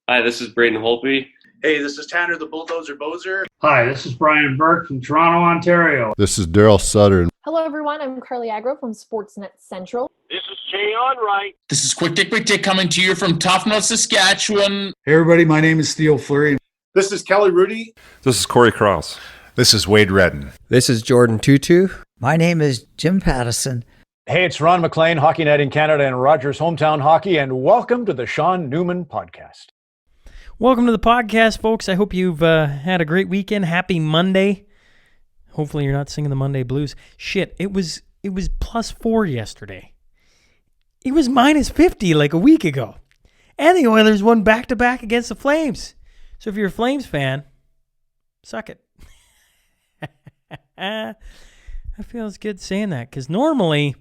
Hi, this is Braden Holtby. Hey, this is Tanner the Bulldozer Bozer. Hi, this is Brian Burke from Toronto, Ontario. This is Daryl Sutter. Hello, everyone. I'm Carly Agro from Sportsnet Central. This is Jay Onright. This is Quick Dick coming to you from Toughnell, Saskatchewan. Hey, everybody. My name is Theo Fleury. This is Kelly Rudy. This is Corey Cross. This is Wade Redden. This is Jordan Tutu. My name is Jim Pattison. Hey, it's Ron McLean, Hockey Night in Canada and Rogers Hometown Hockey, and welcome to the Sean Newman Podcast. Welcome to the podcast, folks. I hope you've had a great weekend. Happy Monday. Hopefully you're not singing the Monday blues. Shit, it was +4 yesterday. It was -50 like a week ago. And the Oilers won back-to-back against the Flames. So if you're a Flames fan, suck it. I feel it's good saying that because normally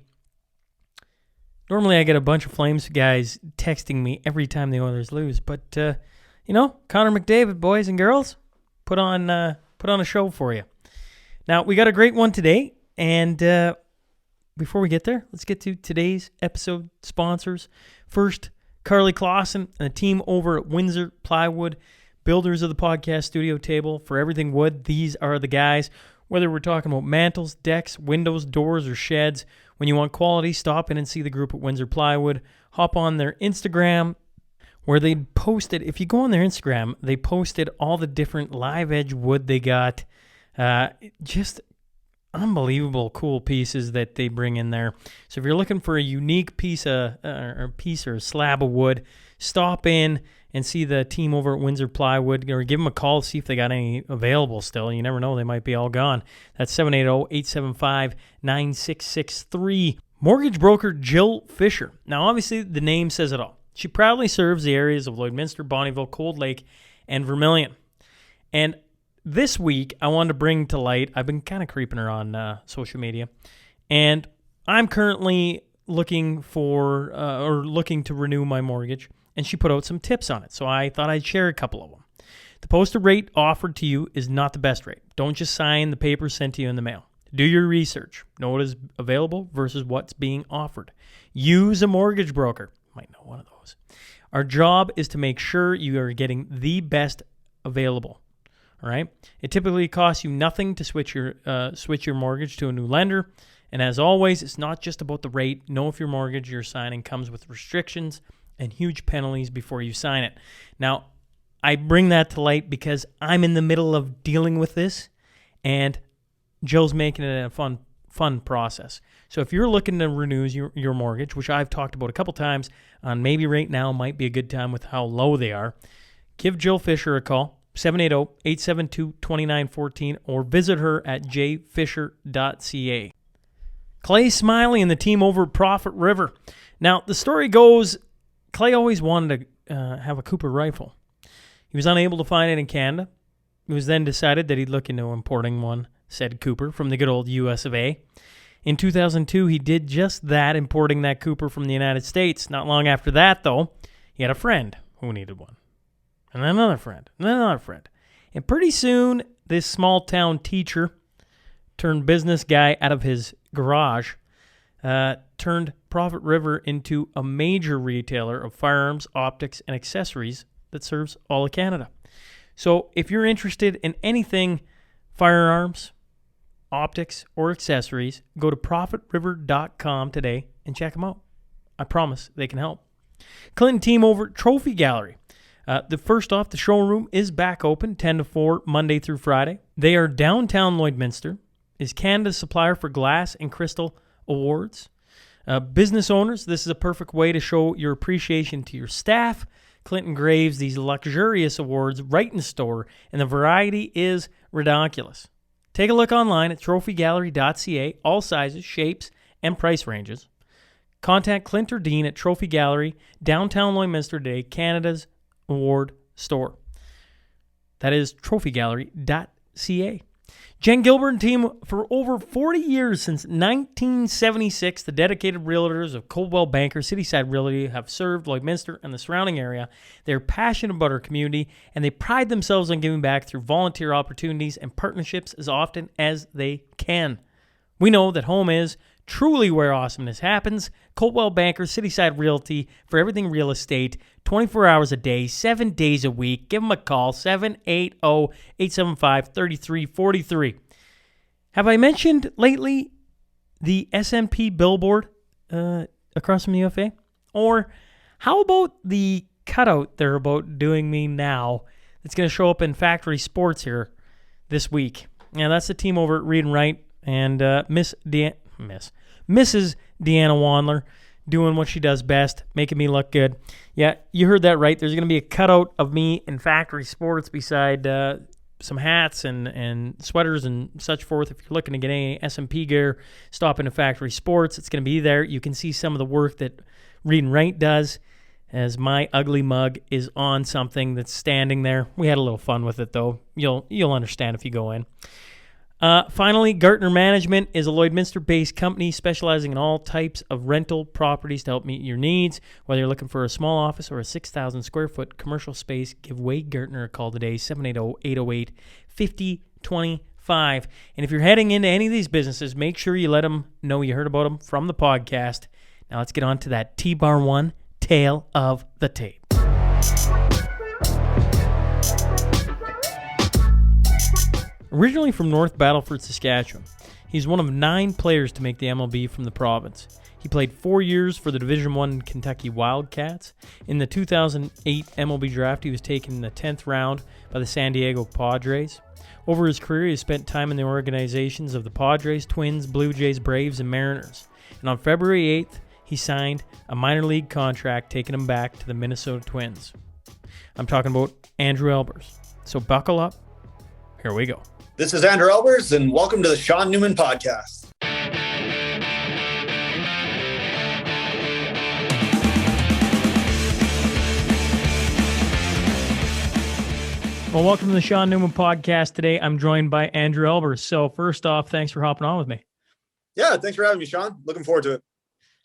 I get a bunch of Flames guys texting me every time the Oilers lose. But, Connor McDavid, boys and girls, put on a show for you. Now, we got a great one today. And before we get there, let's get to today's episode sponsors. First, Carly Clausen and the team over at Windsor Plywood, builders of the podcast studio table for everything wood. These are the guys. Whether we're talking about mantles, decks, windows, doors, or sheds, when you want quality, stop in and see the group at Windsor Plywood. Hop on their Instagram where they posted, if you go on their Instagram, they posted all the different live edge wood they got. Just unbelievable cool pieces that they bring in there. So if you're looking for a unique piece or a slab of wood, stop in and see the team over at Windsor Plywood, or give them a call, see if they got any available still. You never know, they might be all gone. That's 780-875-9663. Mortgage broker Jill Fisher. Now, obviously, the name says it all. She proudly serves the areas of Lloydminster, Bonnyville, Cold Lake, and Vermilion. And this week, I wanted to bring to light, I've been kind of creeping her on social media, and I'm currently looking to renew my mortgage. And she put out some tips on it, so I thought I'd share a couple of them. The posted rate offered to you is not the best rate. Don't just sign the paper sent to you in the mail. Do your research. Know what is available versus what's being offered. Use a mortgage broker. Might know one of those. Our job is to make sure you are getting the best available. All right? It typically costs you nothing to switch your mortgage to a new lender. And as always, it's not just about the rate. Know if your mortgage you're signing comes with restrictions and huge penalties before you sign it. Now, I bring that to light because I'm in the middle of dealing with this, and Jill's making it a fun process. So if you're looking to renew your mortgage, which I've talked about a couple times, on maybe right now might be a good time with how low they are, give Jill Fisher a call, 780-872-2914, or visit her at jfisher.ca. Clay Smiley and the team over at Prophet River. Now, the story goes, Clay always wanted to have a Cooper rifle. He was unable to find it in Canada. It was then decided that he'd look into importing one, said Cooper, from the good old US of A. In 2002, he did just that, importing that Cooper from the United States. Not long after that, though, he had a friend who needed one. And then another friend, and then another friend. And pretty soon, this small-town teacher turned business guy out of his garage turned Prophet River into a major retailer of firearms, optics, and accessories that serves all of Canada. So if you're interested in anything firearms, optics, or accessories, go to profitriver.com today and check them out. I promise they can help. Clinton team over at Trophy Gallery. The showroom is back open 10 to 4 Monday through Friday. They are downtown Lloydminster, is Canada's supplier for glass and crystal awards. Business owners, this is a perfect way to show your appreciation to your staff. Clinton graves these luxurious awards right in store, and the variety is ridiculous. Take a look online at trophygallery.ca, all sizes, shapes, and price ranges. Contact Clint or Dean at Trophy Gallery, downtown Lloydminster today, Canada's award store. That is trophygallery.ca. Jen Gilbert and team for over 40 years, since 1976, the dedicated realtors of Coldwell Banker Cityside Realty have served Lloydminster and the surrounding area. They're passionate about our community, and they pride themselves on giving back through volunteer opportunities and partnerships as often as they can. We know that home is truly where awesomeness happens. Coldwell Banker, Cityside Realty, for everything real estate, 24 hours a day, 7 days a week. Give them a call, 780-875-3343. Have I mentioned lately the SNP billboard across from the UFA? Or how about the cutout they're about doing me now that's going to show up in Factory Sports here this week? Yeah, that's the team over at Read and Write, and Mrs. Deanna Wandler doing what she does best, making me look good. Yeah, you heard that right. There's going to be a cutout of me in Factory Sports beside some hats and sweaters and such forth. If you're looking to get any SMP gear, stop into Factory Sports. It's going to be there. You can see some of the work that Read and Write does, as my ugly mug is on something that's standing there. We had a little fun with it, though. You'll understand if you go in. Finally, Gartner Management is a Lloydminster-based company specializing in all types of rental properties to help meet your needs. Whether you're looking for a small office or a 6,000 square foot commercial space, give Wade Gartner a call today, 780-808-5025. And if you're heading into any of these businesses, make sure you let them know you heard about them from the podcast. Now let's get on to that T-Bar 1 tale of the tape. Originally from North Battleford, Saskatchewan, he's one of 9 players to make the MLB from the province. He played 4 years for the Division I Kentucky Wildcats. In the 2008 MLB draft, he was taken in the 10th round by the San Diego Padres. Over his career, he spent time in the organizations of the Padres, Twins, Blue Jays, Braves, and Mariners. And on February 8th, he signed a minor league contract taking him back to the Minnesota Twins. I'm talking about Andrew Albers. So buckle up. Here we go. This is Andrew Albers, and welcome to the Sean Newman Podcast. Well, welcome to the Sean Newman Podcast. Today, I'm joined by Andrew Albers. So first off, thanks for hopping on with me. Yeah, thanks for having me, Sean. Looking forward to it.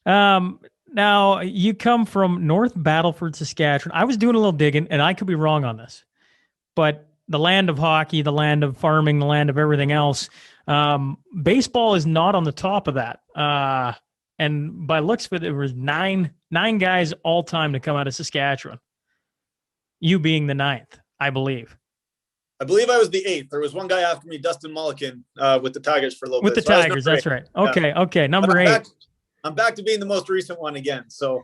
Now, you come from North Battleford, Saskatchewan. I was doing a little digging, and I could be wrong on this, but the land of hockey, the land of farming, the land of everything else. Baseball is not on the top of that. And by looks of it, there was nine guys all time to come out of Saskatchewan. You being the 9th, I believe. I believe I was the 8th. There was one guy after me, Dustin Mulliken, with the Tigers for a little bit. With the Tigers, that's right. Okay, yeah. Okay, number 8. I'm back to being the most recent one again. So,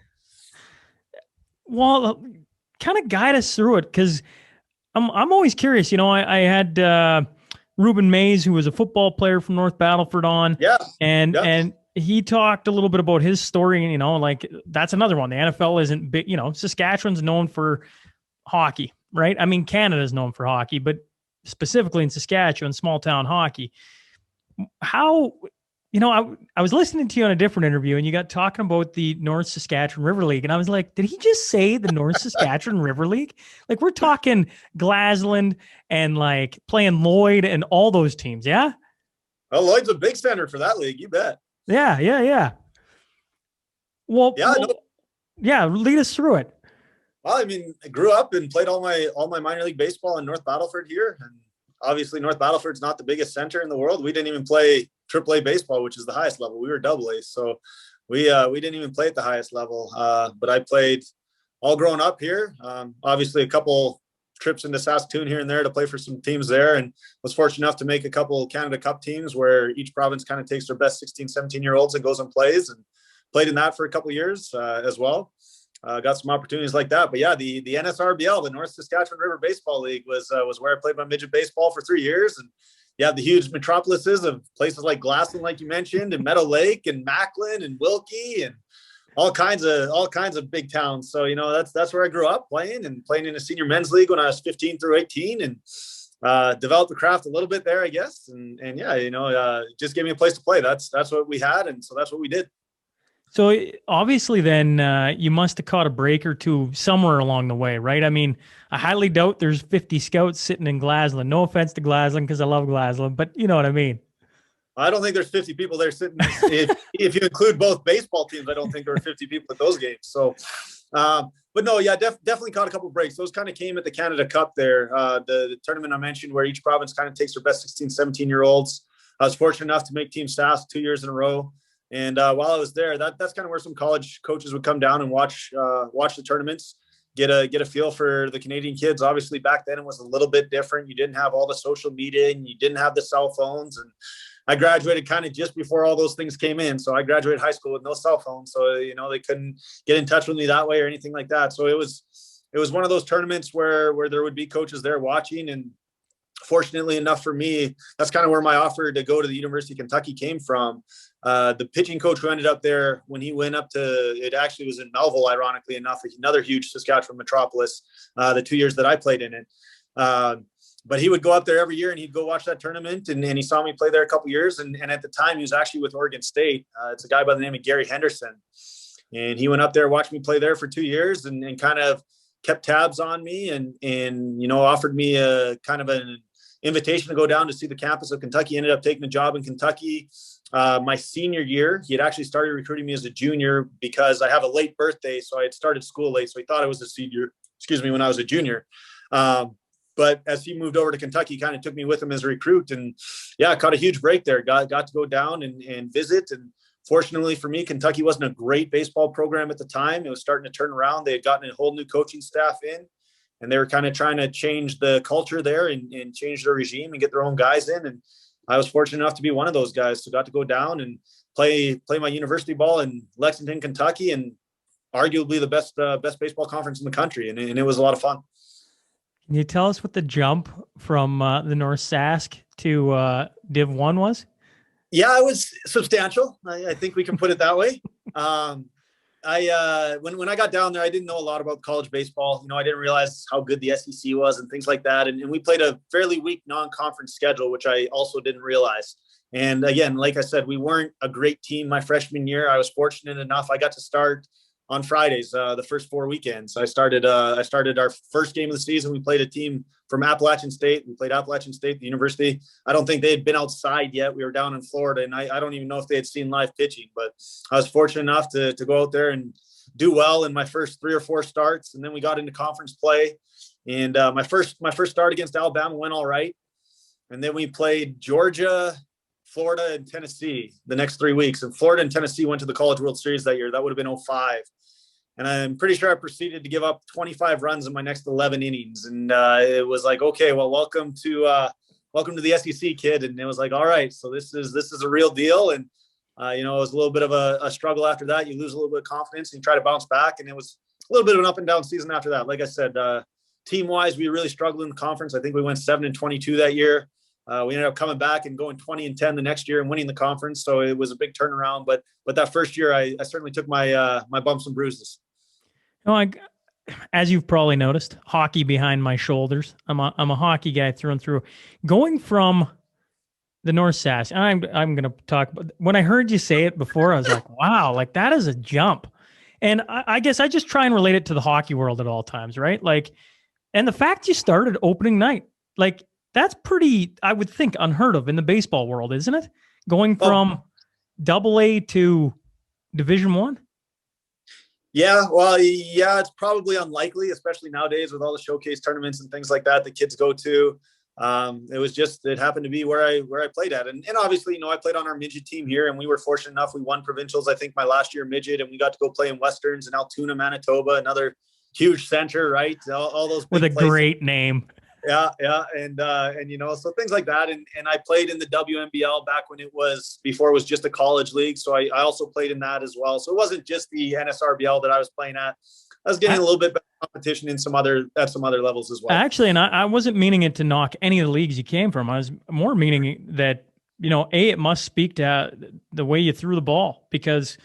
well, kind of guide us through it, because I'm always curious. You know, I had Ruben Mays, who was a football player from North Battleford, on. Yeah. And he talked a little bit about his story. And, you know, like, that's another one. The NFL isn't big. You know, Saskatchewan's known for hockey, right? I mean, Canada's known for hockey, but specifically in Saskatchewan, small town hockey. How, you know, I was listening to you on a different interview, and you got talking about the North Saskatchewan River League, and I was like, did he just say the North Saskatchewan River League? Like, we're talking Glassland and like playing Lloyd and all those teams, yeah? Well, Lloyd's a big standard for that league, you bet. Yeah. Well, yeah, lead us through it. Well, I mean, I grew up and played all my minor league baseball in North Battleford here, and obviously North Battleford's not the biggest center in the world. We didn't even play AAA baseball, which is the highest level. We were AA, so we didn't even play at the highest level. But I played all growing up here. Obviously, a couple trips into Saskatoon here and there to play for some teams there, and was fortunate enough to make a couple Canada Cup teams where each province kind of takes their best 16, 17-year-olds and goes and plays, and played in that for a couple of years as well. Got some opportunities like that. But yeah, the NSRBL, the North Saskatchewan River Baseball League, was where I played my midget baseball for 3 years. And yeah, the huge metropolises of places like Glassland, like you mentioned, and Meadow Lake and Macklin and Wilkie and all kinds of big towns. So, you know, that's where I grew up playing in a senior men's league when I was 15 through 18, and developed the craft a little bit there, I guess. And yeah, you know, just gave me a place to play. That's what we had. And so that's what we did. So obviously then you must have caught a break or two somewhere along the way, right? I mean, I highly doubt there's 50 scouts sitting in Glassland. No offense to Glassland, because I love Glassland, but you know what I mean. I don't think there's 50 people there sitting. If you include both baseball teams, I don't think there were 50 people at those games. So, but no, yeah, definitely caught a couple breaks. Those kind of came at the Canada Cup there, the tournament I mentioned where each province kind of takes their best 16, 17-year-olds. I was fortunate enough to make Team Sask 2 years in a row. And while I was there, that's kind of where some college coaches would come down and watch the tournaments, get a feel for the Canadian kids. Obviously, back then it was a little bit different. You didn't have all the social media and you didn't have the cell phones. And I graduated kind of just before all those things came in. So I graduated high school with no cell phone. So, they couldn't get in touch with me that way or anything like that. So it was one of those tournaments where there would be coaches there watching. And fortunately enough for me, that's kind of where my offer to go to the University of Kentucky came from. The pitching coach who ended up there, when he went up to, it actually was in Melville, ironically enough, another huge Saskatchewan metropolis, the 2 years that I played in it. But he would go up there every year and he'd go watch that tournament. And he saw me play there a couple years. And at the time he was actually with Oregon State. It's a guy by the name of Gary Henderson. And he went up there, watched me play there for 2 years and kind of kept tabs on me and offered me a kind of an invitation to go down to see the campus of Kentucky. Ended up taking a job in Kentucky my senior year. He had actually started recruiting me as a junior because I have a late birthday. So I had started school late. So he thought I was a senior, when I was a junior. But as he moved over to Kentucky, he kind of took me with him as a recruit. And yeah, I caught a huge break there. Got to go down and visit. And fortunately for me, Kentucky wasn't a great baseball program at the time. It was starting to turn around. They had gotten a whole new coaching staff in. And they were kind of trying to change the culture there and change their regime and get their own guys in. And I was fortunate enough to be one of those guys. So got to go down and play my university ball in Lexington, Kentucky, and arguably the best baseball conference in the country. And it was a lot of fun. Can you tell us what the jump from the North Sask to Div 1 was? Yeah, it was substantial. I think we can put it that way. When I got down there, I didn't know a lot about college baseball. I didn't realize how good the SEC was and things like that. And we played a fairly weak non-conference schedule, which I also didn't realize. And again, like I said, we weren't a great team my freshman year. I was fortunate enough. I got to start on Fridays, the first 4 weekends. I started our first game of the season. We played a team from Appalachian State. We played Appalachian State, the university. I don't think they had been outside yet. We were down in Florida, and I don't even know if they had seen live pitching, but I was fortunate enough to go out there and do well in my first 3 or 4 starts. And then we got into conference play. And my first start against Alabama went all right. And then we played Georgia, Florida, and Tennessee the next 3 weeks. And Florida and Tennessee went to the College World Series that year. That would have been 2005. And I'm pretty sure I proceeded to give up 25 runs in my next 11 innings. And it was like, okay, well, welcome to the SEC, kid. And it was like, all right, so this is a real deal. And it was a little bit of a struggle after that. You lose a little bit of confidence and you try to bounce back. And it was a little bit of an up and down season after that. Like I said, team wise, we really struggled in the conference. I think we went 7-22 that year. We ended up coming back and going 20-10 the next year and winning the conference. So it was a big turnaround. But that first year, I certainly took my bumps and bruises. As you've probably noticed, hockey behind my shoulders. I'm a hockey guy through and through. Going from the North Sask, and I'm going to talk. When I heard you say it before, I was like, wow, like that is a jump. And I guess I just try and relate it to the hockey world at all times, right? Like, and the fact you started opening night, like that's pretty, I would think, unheard of in the baseball world, isn't it? Going from AA to Division I. Yeah, well, yeah, it's probably unlikely, especially nowadays with all the showcase tournaments and things like that the kids go to. It happened to be where I played at. And obviously, I played on our midget team here, and we were fortunate enough. We won provincials, I think, my last year midget, and we got to go play in Westerns in Altoona, Manitoba, another huge center, right? All those big with a places. Great name. Yeah. And so things like that. And I played in the WNBL back before it was just a college league. So I also played in that as well. So it wasn't just the NSRBL that I was playing at. I was getting a little bit better competition at some other levels as well. Actually, and I wasn't meaning it to knock any of the leagues you came from. I was more meaning that, it must speak to the way you threw the ball, because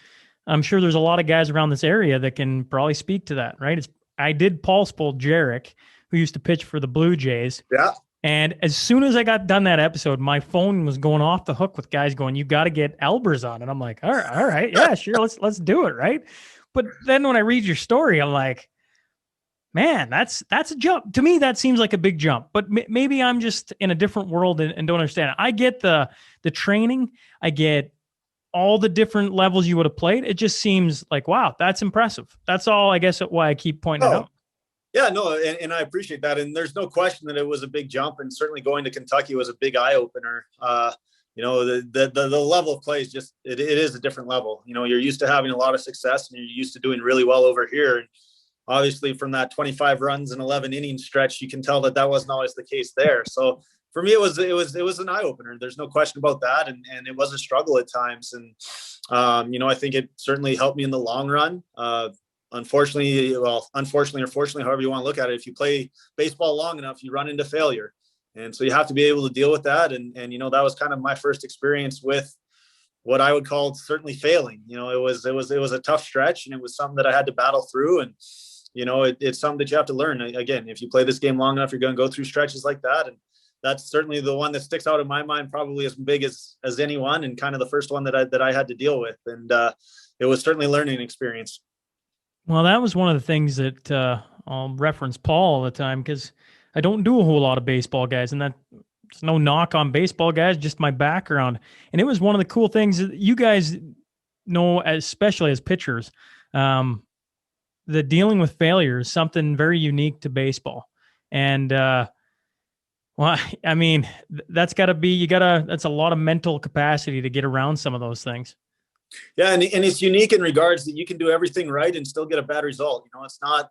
I'm sure there's a lot of guys around this area that can probably speak to that, right? I did pulse pull Jarek, who used to pitch for the Blue Jays. Yeah. And as soon as I got done that episode, my phone was going off the hook with guys going, you got to get Albers on. And I'm like, all right. Yeah, sure. Let's do it. Right. But then when I read your story, I'm like, man, that's a jump. To me, that seems like a big jump, but maybe I'm just in a different world and don't understand it. I get the training. I get all the different levels you would have played. It just seems like, wow, that's impressive. That's all, I guess, why I keep pointing it out. Yeah, no, and I appreciate that. And there's no question that it was a big jump, and certainly going to Kentucky was a big eye opener. the level of play is just, it is a different level. You're used to having a lot of success and you're used to doing really well over here. And obviously from that 25 runs and 11 innings stretch, you can tell that wasn't always the case there. So for me, it was an eye opener. There's no question about that. And it was a struggle at times. And, I think it certainly helped me in the long run. Unfortunately or fortunately, however you want to look at it, if you play baseball long enough, you run into failure. And so you have to be able to deal with that. And that was kind of my first experience with what I would call certainly failing. It was a tough stretch, and it was something that I had to battle through. And, it's something that you have to learn. Again, if you play this game long enough, you're going to go through stretches like that. And that's certainly the one that sticks out in my mind, probably as big as anyone, and kind of the first one that I had to deal with. And it was certainly a learning experience. Well, that was one of the things that I'll reference Paul all the time, because I don't do a whole lot of baseball, guys, and that's no knock on baseball, guys, just my background. And it was one of the cool things that you guys know, especially as pitchers, the dealing with failure is something very unique to baseball. And, that's got to be, that's a lot of mental capacity to get around some of those things. Yeah, and it's unique in regards that you can do everything right and still get a bad result.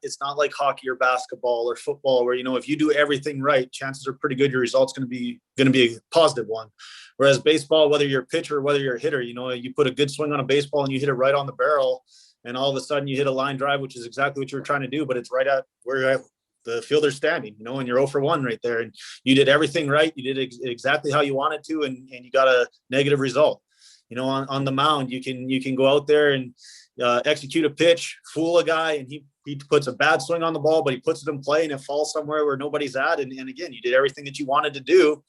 It's not like hockey or basketball or football where, if you do everything right, chances are pretty good your result's going to be a positive one. Whereas baseball, whether you're a pitcher or whether you're a hitter, you put a good swing on a baseball and you hit it right on the barrel, and all of a sudden you hit a line drive, which is exactly what you were trying to do, but it's right at where the fielder's standing, and you're 0 for 1 right there, and you did everything right. You did exactly how you wanted to, and you got a negative result. On the mound, you can go out there and execute a pitch, fool a guy, and he puts a bad swing on the ball, but he puts it in play and it falls somewhere where nobody's at. And again, you did everything that you wanted to do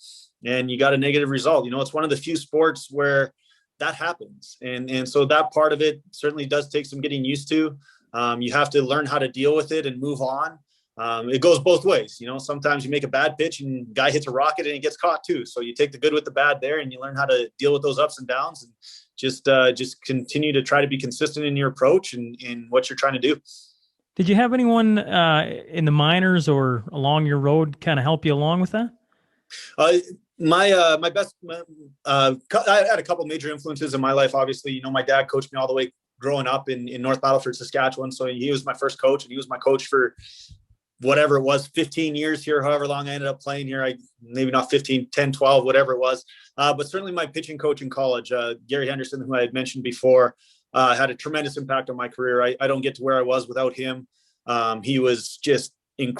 and you got a negative result. It's one of the few sports where that happens. And so that part of it certainly does take some getting used to. You have to learn how to deal with it and move on. It goes both ways. Sometimes you make a bad pitch and guy hits a rocket and he gets caught too. So you take the good with the bad there and you learn how to deal with those ups and downs, and just continue to try to be consistent in your approach and in what you're trying to do. Did you have anyone in the minors or along your road kind of help you along with that? My best, I had a couple major influences in my life. Obviously, my dad coached me all the way growing up in North Battleford, Saskatchewan. So he was my first coach, and he was my coach for whatever it was, 15 years here, however long I ended up playing here. Maybe not 15, 10, 12, whatever it was. But certainly my pitching coach in college, Gary Henderson, who I had mentioned before, had a tremendous impact on my career. I don't get to where I was without him. He was just an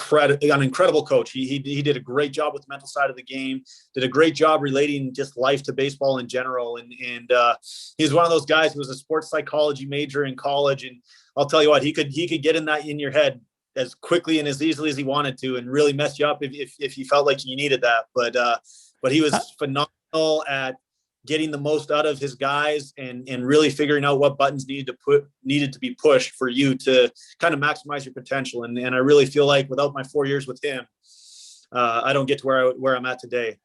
incredible coach. He did a great job with the mental side of the game, did a great job relating just life to baseball in general. And he's one of those guys who was a sports psychology major in college. And I'll tell you what, he could get in your head as quickly and as easily as he wanted to, and really mess you up if you felt like you needed that. But he was phenomenal at getting the most out of his guys and really figuring out what buttons needed to be pushed for you to kind of maximize your potential. And I really feel like without my 4 years with him, I don't get to where I'm at today.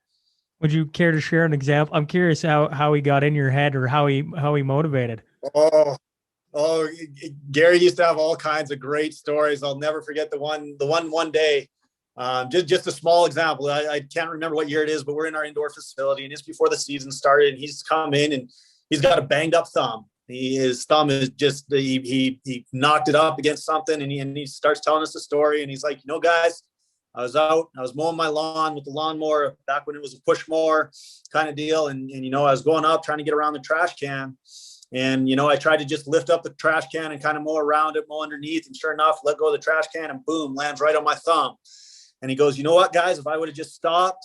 Would you care to share an example? I'm curious how he got in your head, or how he motivated. Oh, Gary used to have all kinds of great stories. I'll never forget the one day. Just a small example. I can't remember what year it is, but we're in our indoor facility, and it's before the season started. And he's come in and he's got a banged up thumb. His thumb is just he knocked it up against something, and he starts telling us the story. And he's like, guys, I was mowing my lawn with the lawnmower back when it was a push mower kind of deal, and I was going up trying to get around the trash can. And, I tried to just lift up the trash can and kind of mow around it, mow underneath. And sure enough, let go of the trash can and boom, lands right on my thumb. And he goes, you know what, guys, if I would have just stopped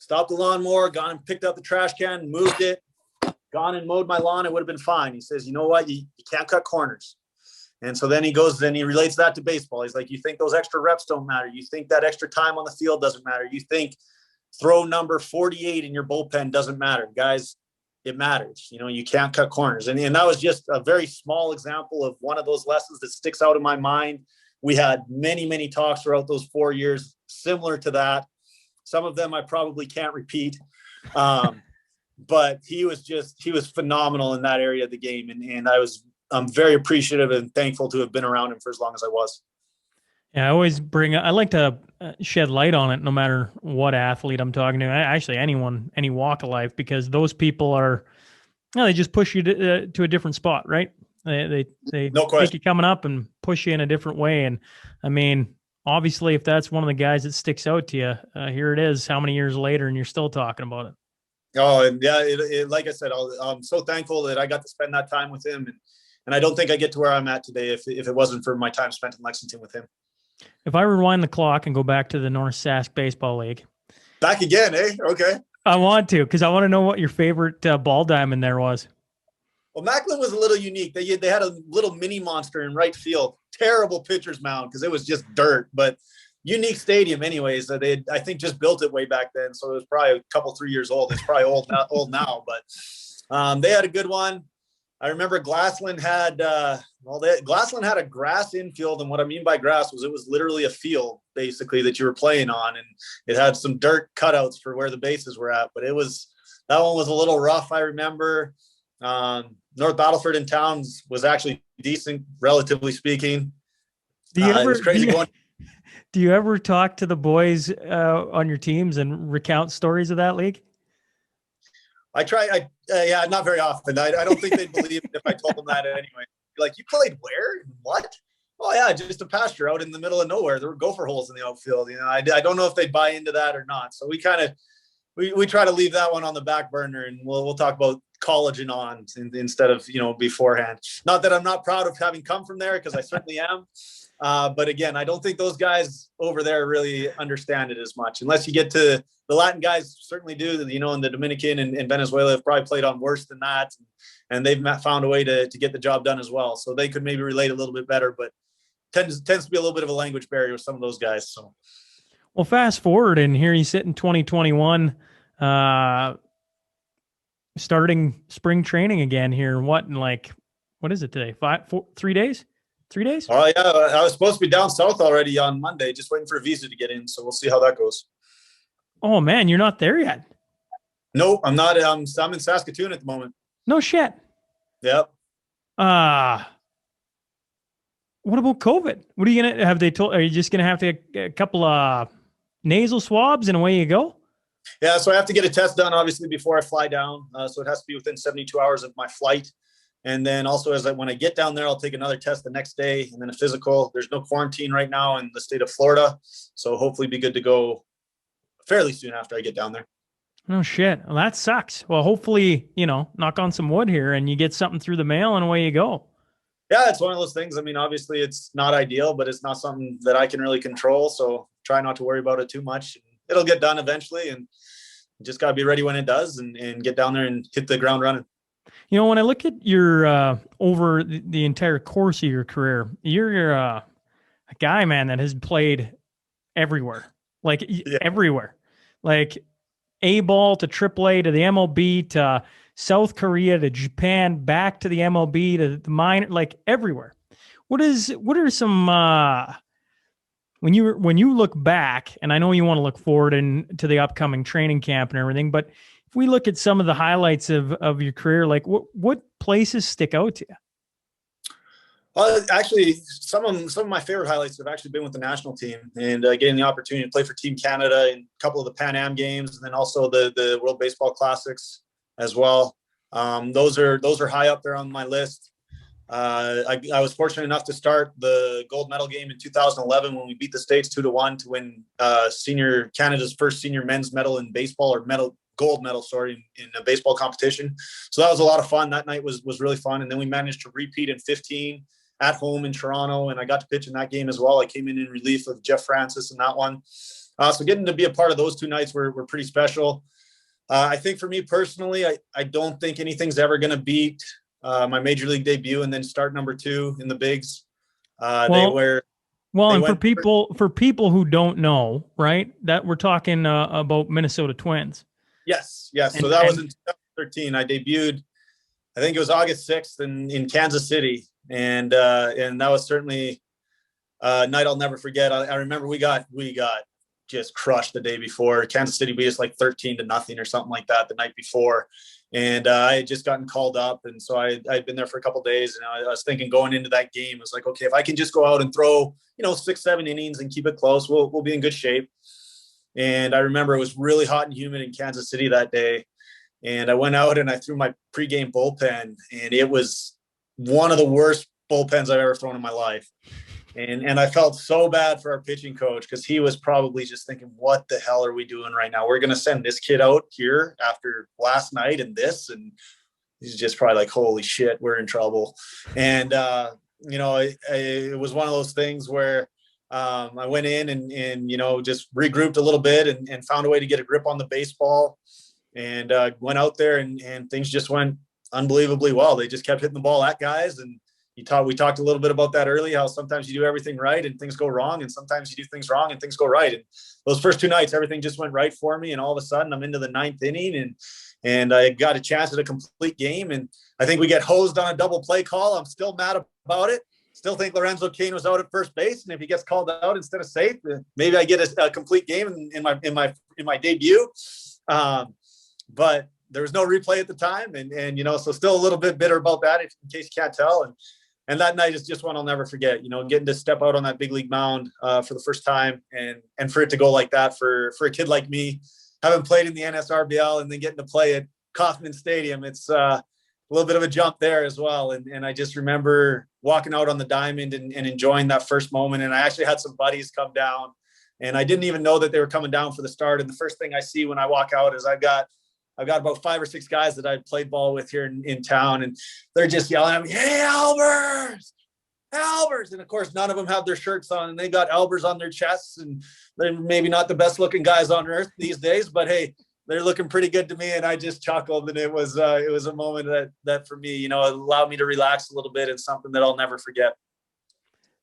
the lawnmower, gone and picked up the trash can, moved it, gone and mowed my lawn, it would have been fine. He says, you know what, you can't cut corners. And so then he relates that to baseball. He's like, you think those extra reps don't matter? You think that extra time on the field doesn't matter? You think throw number 48 in your bullpen doesn't matter? Guys, it matters. You can't cut corners. And that was just a very small example of one of those lessons that sticks out in my mind. We had many, many talks throughout those 4 years similar to that. Some of them I probably can't repeat. But he was phenomenal in that area of the game. And I'm very appreciative and thankful to have been around him for as long as I was. Yeah, I like to shed light on it no matter what athlete I'm talking to. Actually, anyone, any walk of life, because those people are, they just push you to a different spot, right? They No take question. you coming up and push you in a different way. And I mean, obviously, if that's one of the guys that sticks out to you, here it is, how many years later, and you're still talking about it. Oh, and yeah, like I said, I'm so thankful that I got to spend that time with him. And I don't think I get to where I'm at today if it wasn't for my time spent in Lexington with him. If I rewind the clock and go back to the North Sask Baseball League. Back again, eh? Okay. I want to, because I want to know what your favorite ball diamond there was. Well, Macklin was a little unique. They had a little mini monster in right field. Terrible pitcher's mound because it was just dirt, but unique stadium anyways. They I think just built it way back then, so it was probably a couple 3 years old. It's probably old now, but they had a good one. I remember Glassland had Glassland had a grass infield, and what I mean by grass was it was literally a field basically that you were playing on, and it had some dirt cutouts for where the bases were at. But that one was a little rough. I remember North Battleford in towns was actually decent, relatively speaking. It was crazy going. Do you ever talk to the boys on your teams and recount stories of that league? I try. Yeah, not very often. I don't think they'd believe it if I told them that anyway. Like, you played where? What? Oh yeah, just a pasture out in the middle of nowhere. There were gopher holes in the outfield. I don't know if they'd buy into that or not. So we try to leave that one on the back burner, and we'll talk about college and on instead of beforehand. Not that I'm not proud of having come from there, because I certainly am. But again, I don't think those guys over there really understand it as much, unless you get to the Latin guys. Certainly do, and the Dominican and Venezuela have probably played on worse than that, and they've found a way to get the job done as well. So they could maybe relate a little bit better, but tends to be a little bit of a language barrier with some of those guys. So, well, fast forward, and here you sit in 2021, starting spring training again here. What is it today? 3 days? 3 days? Oh yeah, I was supposed to be down south already on Monday, just waiting for a visa to get in. So we'll see how that goes. Oh man, you're not there yet. No, I'm not. I'm in Saskatoon at the moment. No shit. Yep. What about COVID? What are you gonna have? Are you just gonna have to get a couple of nasal swabs and away you go? Yeah, so I have to get a test done obviously before I fly down. So it has to be within 72 hours of my flight. And then also when I get down there, I'll take another test the next day and then a physical. There's no quarantine right now in the state of Florida. So hopefully be good to go fairly soon after I get down there. No shit. Well, that sucks. Well, hopefully, knock on some wood here and you get something through the mail and away you go. Yeah, it's one of those things. I mean, obviously it's not ideal, but it's not something that I can really control. So try not to worry about it too much. It'll get done eventually, and just got to be ready when it does and get down there and hit the ground running. When I look at your over the entire course of your career, you're a guy, man, that has played everywhere, everywhere, like A-ball to AAA to the MLB to South Korea to Japan, back to the MLB to the minor, like everywhere. What are some when you look back, and I know you want to look forward to the upcoming training camp and everything, but if we look at some of the highlights of your career, like what places stick out to you? Well, actually, some of my favorite highlights have actually been with the national team, and getting the opportunity to play for Team Canada in a couple of the Pan Am games, and then also the World Baseball Classics as well. Those are high up there on my list. I was fortunate enough to start the gold medal game in 2011 when we beat the States 2-1 to win Canada's first senior men's medal in baseball, or gold medal, in a baseball competition. So that was a lot of fun. That night was really fun. And then we managed to repeat in 15 at home in Toronto, and I got to pitch in that game as well. I came in relief of Jeff Francis in that one. So getting to be a part of those two nights were pretty special. I think for me personally, I don't think anything's ever going to beat my major league debut and then start number 2 in the bigs. For people who don't know, right, that we're talking about Minnesota Twins. Yes. So that was in 2013. I debuted, I think it was August 6th in Kansas City. And that was certainly a night I'll never forget. I remember we got just crushed the day before. Kansas City beat us like 13-0 or something like that the night before. And I had just gotten called up. And so I'd been there for a couple of days, and I was thinking going into that game, I was like, okay, if I can just go out and throw, 6-7 innings and keep it close, we'll be in good shape. And I remember it was really hot and humid in Kansas City that day. And I went out and I threw my pregame bullpen, and it was one of the worst bullpens I've ever thrown in my life. And I felt so bad for our pitching coach, because he was probably just thinking, what the hell are we doing right now? We're going to send this kid out here after last night and this. And he's just probably like, holy shit, we're in trouble. And, it was one of those things where I went in and just regrouped a little bit and found a way to get a grip on the baseball, and went out there and things just went unbelievably well. They just kept hitting the ball at guys. And we talked a little bit about that early, how sometimes you do everything right and things go wrong, and sometimes you do things wrong and things go right. And those first 2 nights, everything just went right for me. And all of a sudden I'm into the 9th inning and I got a chance at a complete game. And I think we get hosed on a double play call. I'm still mad about it. Still think Lorenzo Cain was out at first base. And if he gets called out instead of safe, maybe I get a complete game in my debut. But there was no replay at the time. And so still a little bit bitter about that, in case you can't tell. And that night is just one I'll never forget, getting to step out on that big league mound for the first time, and for it to go like that for a kid like me, having played in the NSRBL and then getting to play at Kauffman Stadium. It's a little bit of a jump there as well. And I just remember walking out on the diamond and enjoying that first moment. And I actually had some buddies come down, and I didn't even know that they were coming down for the start. And the first thing I see when I walk out is I've got about 5 or 6 guys that I played ball with here in town, and they're just yelling at me, "Hey, Albers, Albers!" And of course, none of them have their shirts on, and they got Albers on their chests, and they're maybe not the best looking guys on earth these days, but hey, they're looking pretty good to me. And I just chuckled, and it was a moment that for me, allowed me to relax a little bit, and something that I'll never forget.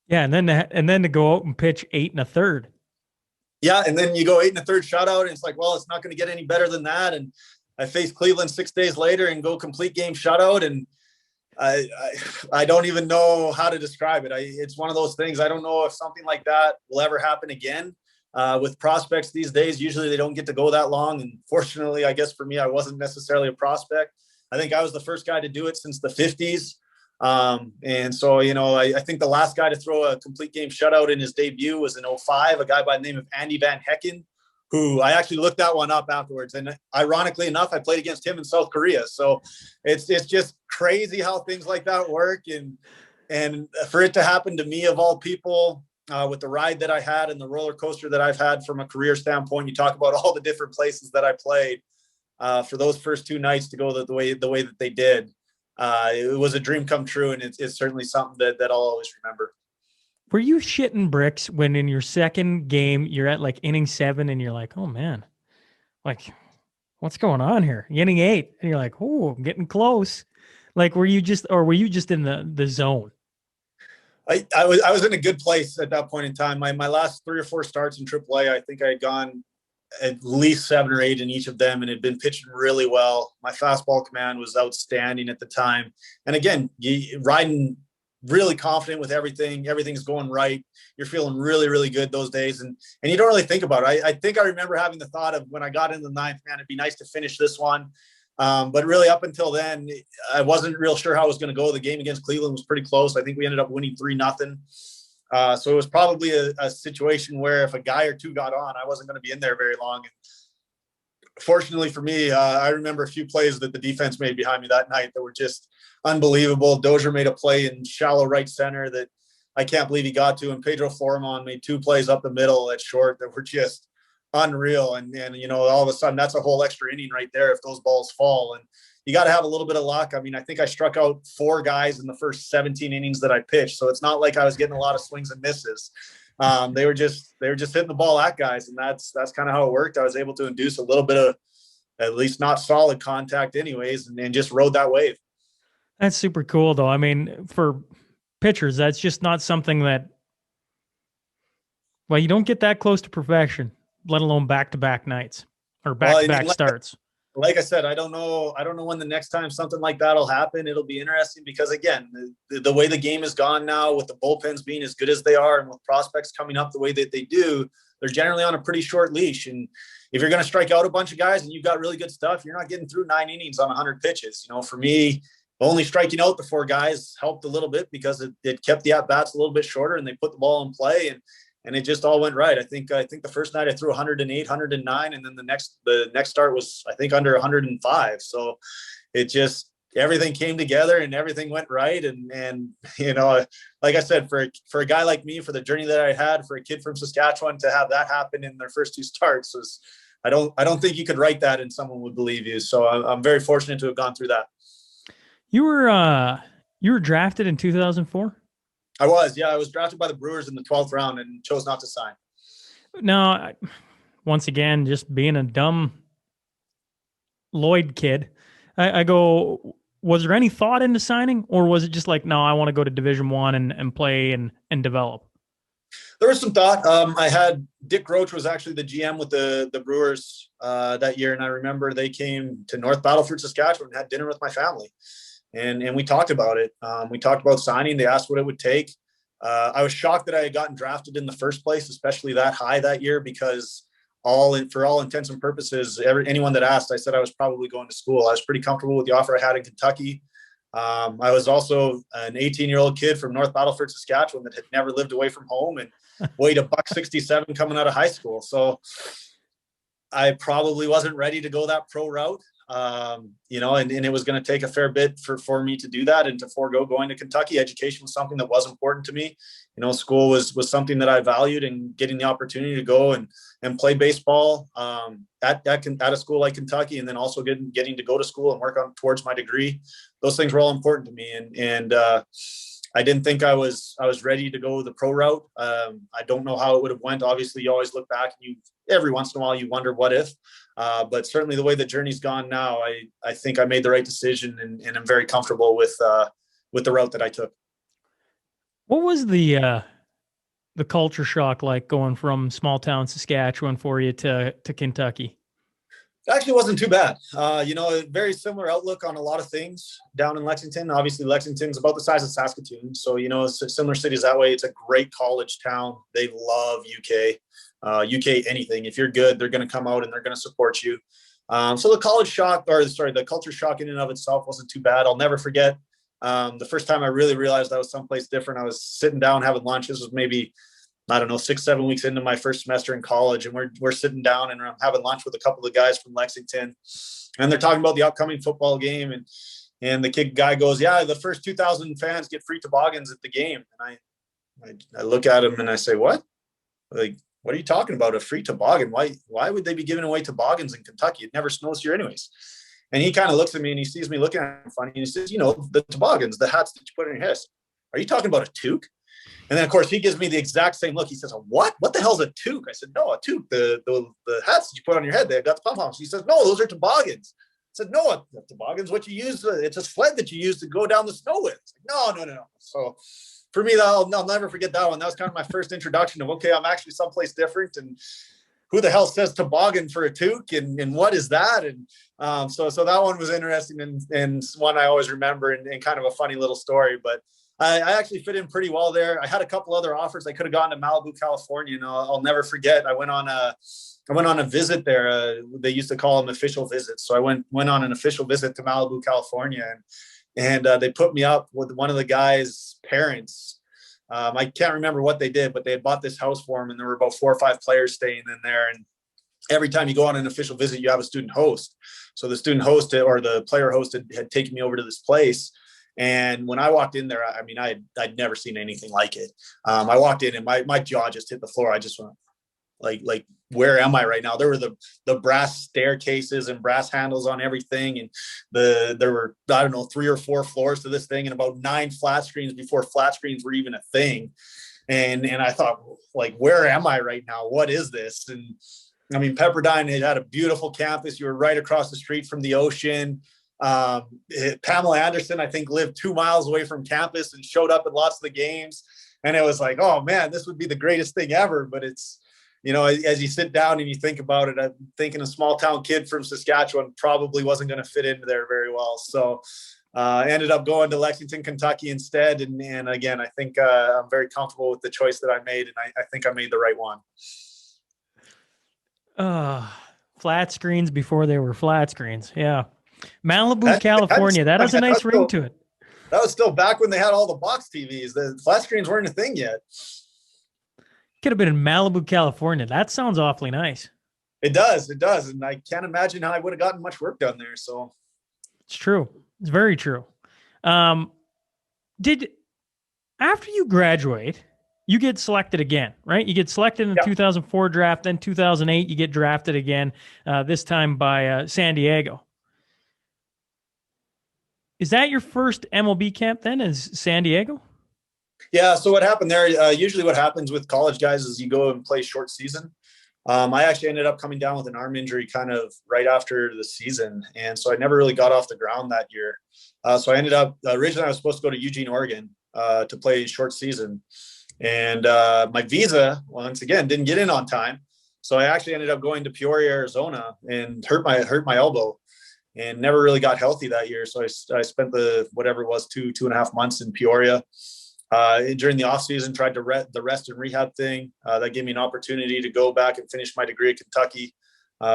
Yeah, and then to go out and pitch 8 1/3. Yeah, and then you go 8 1/3 shutout, and it's like, well, it's not going to get any better than that. And I faced Cleveland 6 days later and go complete game shutout. And I don't even know how to describe it. It's one of those things. I don't know if something like that will ever happen again. With prospects these days, usually they don't get to go that long. And fortunately, I guess for me, I wasn't necessarily a prospect. I think I was the first guy to do it since the 50s. And so, I think the last guy to throw a complete game shutout in his debut was in 2005, a guy by the name of Andy Van Hecken, who I actually looked that one up afterwards. And ironically enough, I played against him in South Korea. So it's just crazy how things like that work. And for it to happen to me, of all people, with the ride that I had and the roller coaster that I've had from a career standpoint, you talk about all the different places that I played, for those first 2 nights to go the way that they did. It was a dream come true. And it's certainly something that I'll always remember. Were you shitting bricks when in your second game you're at like inning 7 and you're like, oh man, like what's going on here? Inning 8 and you're like, oh, I'm getting close. Like, were you just in the zone? I was in a good place at that point in time. My last 3 or 4 starts in AAA, I think I had gone at least 7 or 8 in each of them, and had been pitching really well. My fastball command was outstanding at the time. And again, riding really confident with everything. Everything's going right. You're feeling really, really good those days. And you don't really think about it. I think I remember having the thought of when I got into the 9th, man, it'd be nice to finish this one. But really up until then, I wasn't real sure how it was going to go. The game against Cleveland was pretty close. I think we ended up winning 3-0. So it was probably a situation where if a guy or two got on, I wasn't going to be in there very long. And fortunately for me, I remember a few plays that the defense made behind me that night that were just unbelievable. Dozier made a play in shallow right center that I can't believe he got to. And Pedro Foreman made 2 plays up the middle at short that were just unreal. And all of a sudden that's a whole extra inning right there if those balls fall. And you got to have a little bit of luck. I mean, I think I struck out 4 guys in the first 17 innings that I pitched. So it's not like I was getting a lot of swings and misses. They were just hitting the ball at guys. And that's kind of how it worked. I was able to induce a little bit of at least not solid contact anyways, and just rode that wave. That's super cool though. I mean, for pitchers, that's just not something that, well, you don't get that close to perfection, let alone back-to-back nights or back-to-back starts. Like I said, I don't know when the next time something like that'll happen. It'll be interesting because again, the way the game is gone now with the bullpens being as good as they are and with prospects coming up the way that they do, they're generally on a pretty short leash. And if you're going to strike out a bunch of guys and you've got really good stuff, you're not getting through 9 innings on 100 pitches. You know, for me, only striking out the 4 guys helped a little bit because it kept the at-bats a little bit shorter and they put the ball in play, and it just all went right. I think the first night I threw 108, 109, and then the next start was, I think, under 105. So it just, everything came together and everything went right. And you know, like I said, for a guy like me, for the journey that I had, for a kid from Saskatchewan to have that happen in their first 2 starts was, I don't think you could write that and someone would believe you. So I'm very fortunate to have gone through that. You were drafted in 2004? I was drafted by the Brewers in the 12th round and chose not to sign. Now, once again, just being a dumb Lloyd kid, I go, was there any thought into signing, or was it just like, no, I want to go to Division I and play and develop? There was some thought. I had Dick Roach was actually the GM with the Brewers that year, and I remember they came to North Battleford, Saskatchewan, and had dinner with my family. And we talked about it. We talked about signing. They asked what it would take. I was shocked that I had gotten drafted in the first place, especially that high that year, because for all intents and purposes, anyone that asked, I said I was probably going to school. I was pretty comfortable with the offer I had in Kentucky. I was also an 18-year-old kid from North Battleford, Saskatchewan, that had never lived away from home and weighed $167 coming out of high school. So I probably wasn't ready to go that pro route. You know, and it was going to take a fair bit for me to do that and to forego going to Kentucky. Education was something that was important to me. You know, school was something that I valued, and getting the opportunity to go and play baseball at a school like Kentucky, and then also getting to go to school and work towards my degree. Those things were all important to me. And I didn't think I was ready to go the pro route. I don't know how it would have went. Obviously, you always look back and every once in a while you wonder what if. But certainly the way the journey's gone now, I think I made the right decision, and I'm very comfortable with the route that I took. What was the culture shock like going from small town Saskatchewan for you to Kentucky? It actually wasn't too bad. You know, a very similar outlook on a lot of things down in Lexington. Obviously, Lexington's about the size of Saskatoon. So, you know, it's similar cities that way. It's a great college town. They love UK. UK anything. If you're good, they're going to come out and they're going to support you. So the culture shock in and of itself wasn't too bad. I'll never forget the first time I really realized I was someplace different. I was sitting down having lunch. This was maybe, I don't know, 6-7 weeks into my first semester in college, and we're sitting down and I'm having lunch with a couple of guys from Lexington, and they're talking about the upcoming football game, and the guy goes, "Yeah, the first 2,000 fans get free toboggans at the game." And I look at him and I say, "What? Like, what are you talking about? A free toboggan? Why would they be giving away toboggans in Kentucky? It never snows here anyways." And he kind of looks at me and he sees me looking at him funny, and he says, "You know, the toboggans, the hats that you put on your head. Are you talking about a toque?" And then, of course, he gives me the exact same look. He says, "What? What the hell's a toque?" I said, "No, a toque. The hats that you put on your head, they've got the pom-poms." He says, "No, those are toboggans." I said, "No, a toboggan's what you use. It's a sled that you use to go down the snow with." Like, no. So for me, I'll never forget that one. That was kind of my first introduction of, okay, I'm actually someplace different, and who the hell says toboggan for a toque, and what is that? And so that one was interesting, and one I always remember, and kind of a funny little story. But I actually fit in pretty well there. I had a couple other offers. I could have gone to Malibu, California. And I'll never forget. I went on a visit there. They used to call them official visits. So I went on an official visit to Malibu, California, and they put me up with one of the guy's parents. I can't remember what they did, but they had bought this house for him, and there were about 4 or 5 players staying in there. And every time you go on an official visit, you have a student host. So the student host or the player host had taken me over to this place. And when I walked in there, I mean, I'd never seen anything like it. I walked in and my jaw just hit the floor. I just went like, where am I right now? There were the brass staircases and brass handles on everything. And there were, I don't know, 3 or 4 floors to this thing, and about 9 flat screens before flat screens were even a thing. And I thought, like, where am I right now? What is this? And I mean, Pepperdine had a beautiful campus. You were right across the street from the ocean. Pamela Anderson, I think, lived 2 miles away from campus and showed up at lots of the games. And it was like, oh man, this would be the greatest thing ever. But it's, you know, as you sit down and you think about it, I'm thinking a small town kid from Saskatchewan probably wasn't going to fit into there very well. So I ended up going to Lexington, Kentucky instead. And again, I think I'm very comfortable with the choice that I made. And I think I made the right one. Flat screens before they were flat screens. Yeah. Malibu, That- California. That has a nice ring to it. That was still back when they had all the box TVs. The flat screens weren't a thing yet. Could have been in Malibu, California. That sounds awfully nice. It does. And I can't imagine how I would have gotten much work done there. So It's true. It's very true. After you graduate, you get selected again, right? You get selected in the 2004 draft, then 2008, you get drafted again, this time by San Diego. Is that your first MLB camp then, is San Diego? yeah. So what happened there? Usually what happens with college guys is you go and play short season. I actually ended up coming down with an arm injury kind of right after the season. And so I never really got off the ground that year. So I ended up, originally I was supposed to go to Eugene, Oregon to play short season. And my visa, once again, didn't get in on time. So I actually ended up going to Peoria, Arizona and hurt my elbow and never really got healthy that year. So I spent whatever it was, 2.5 months in Peoria. During the off season, tried to the rest and rehab thing. That gave me an opportunity to go back and finish my degree at Kentucky,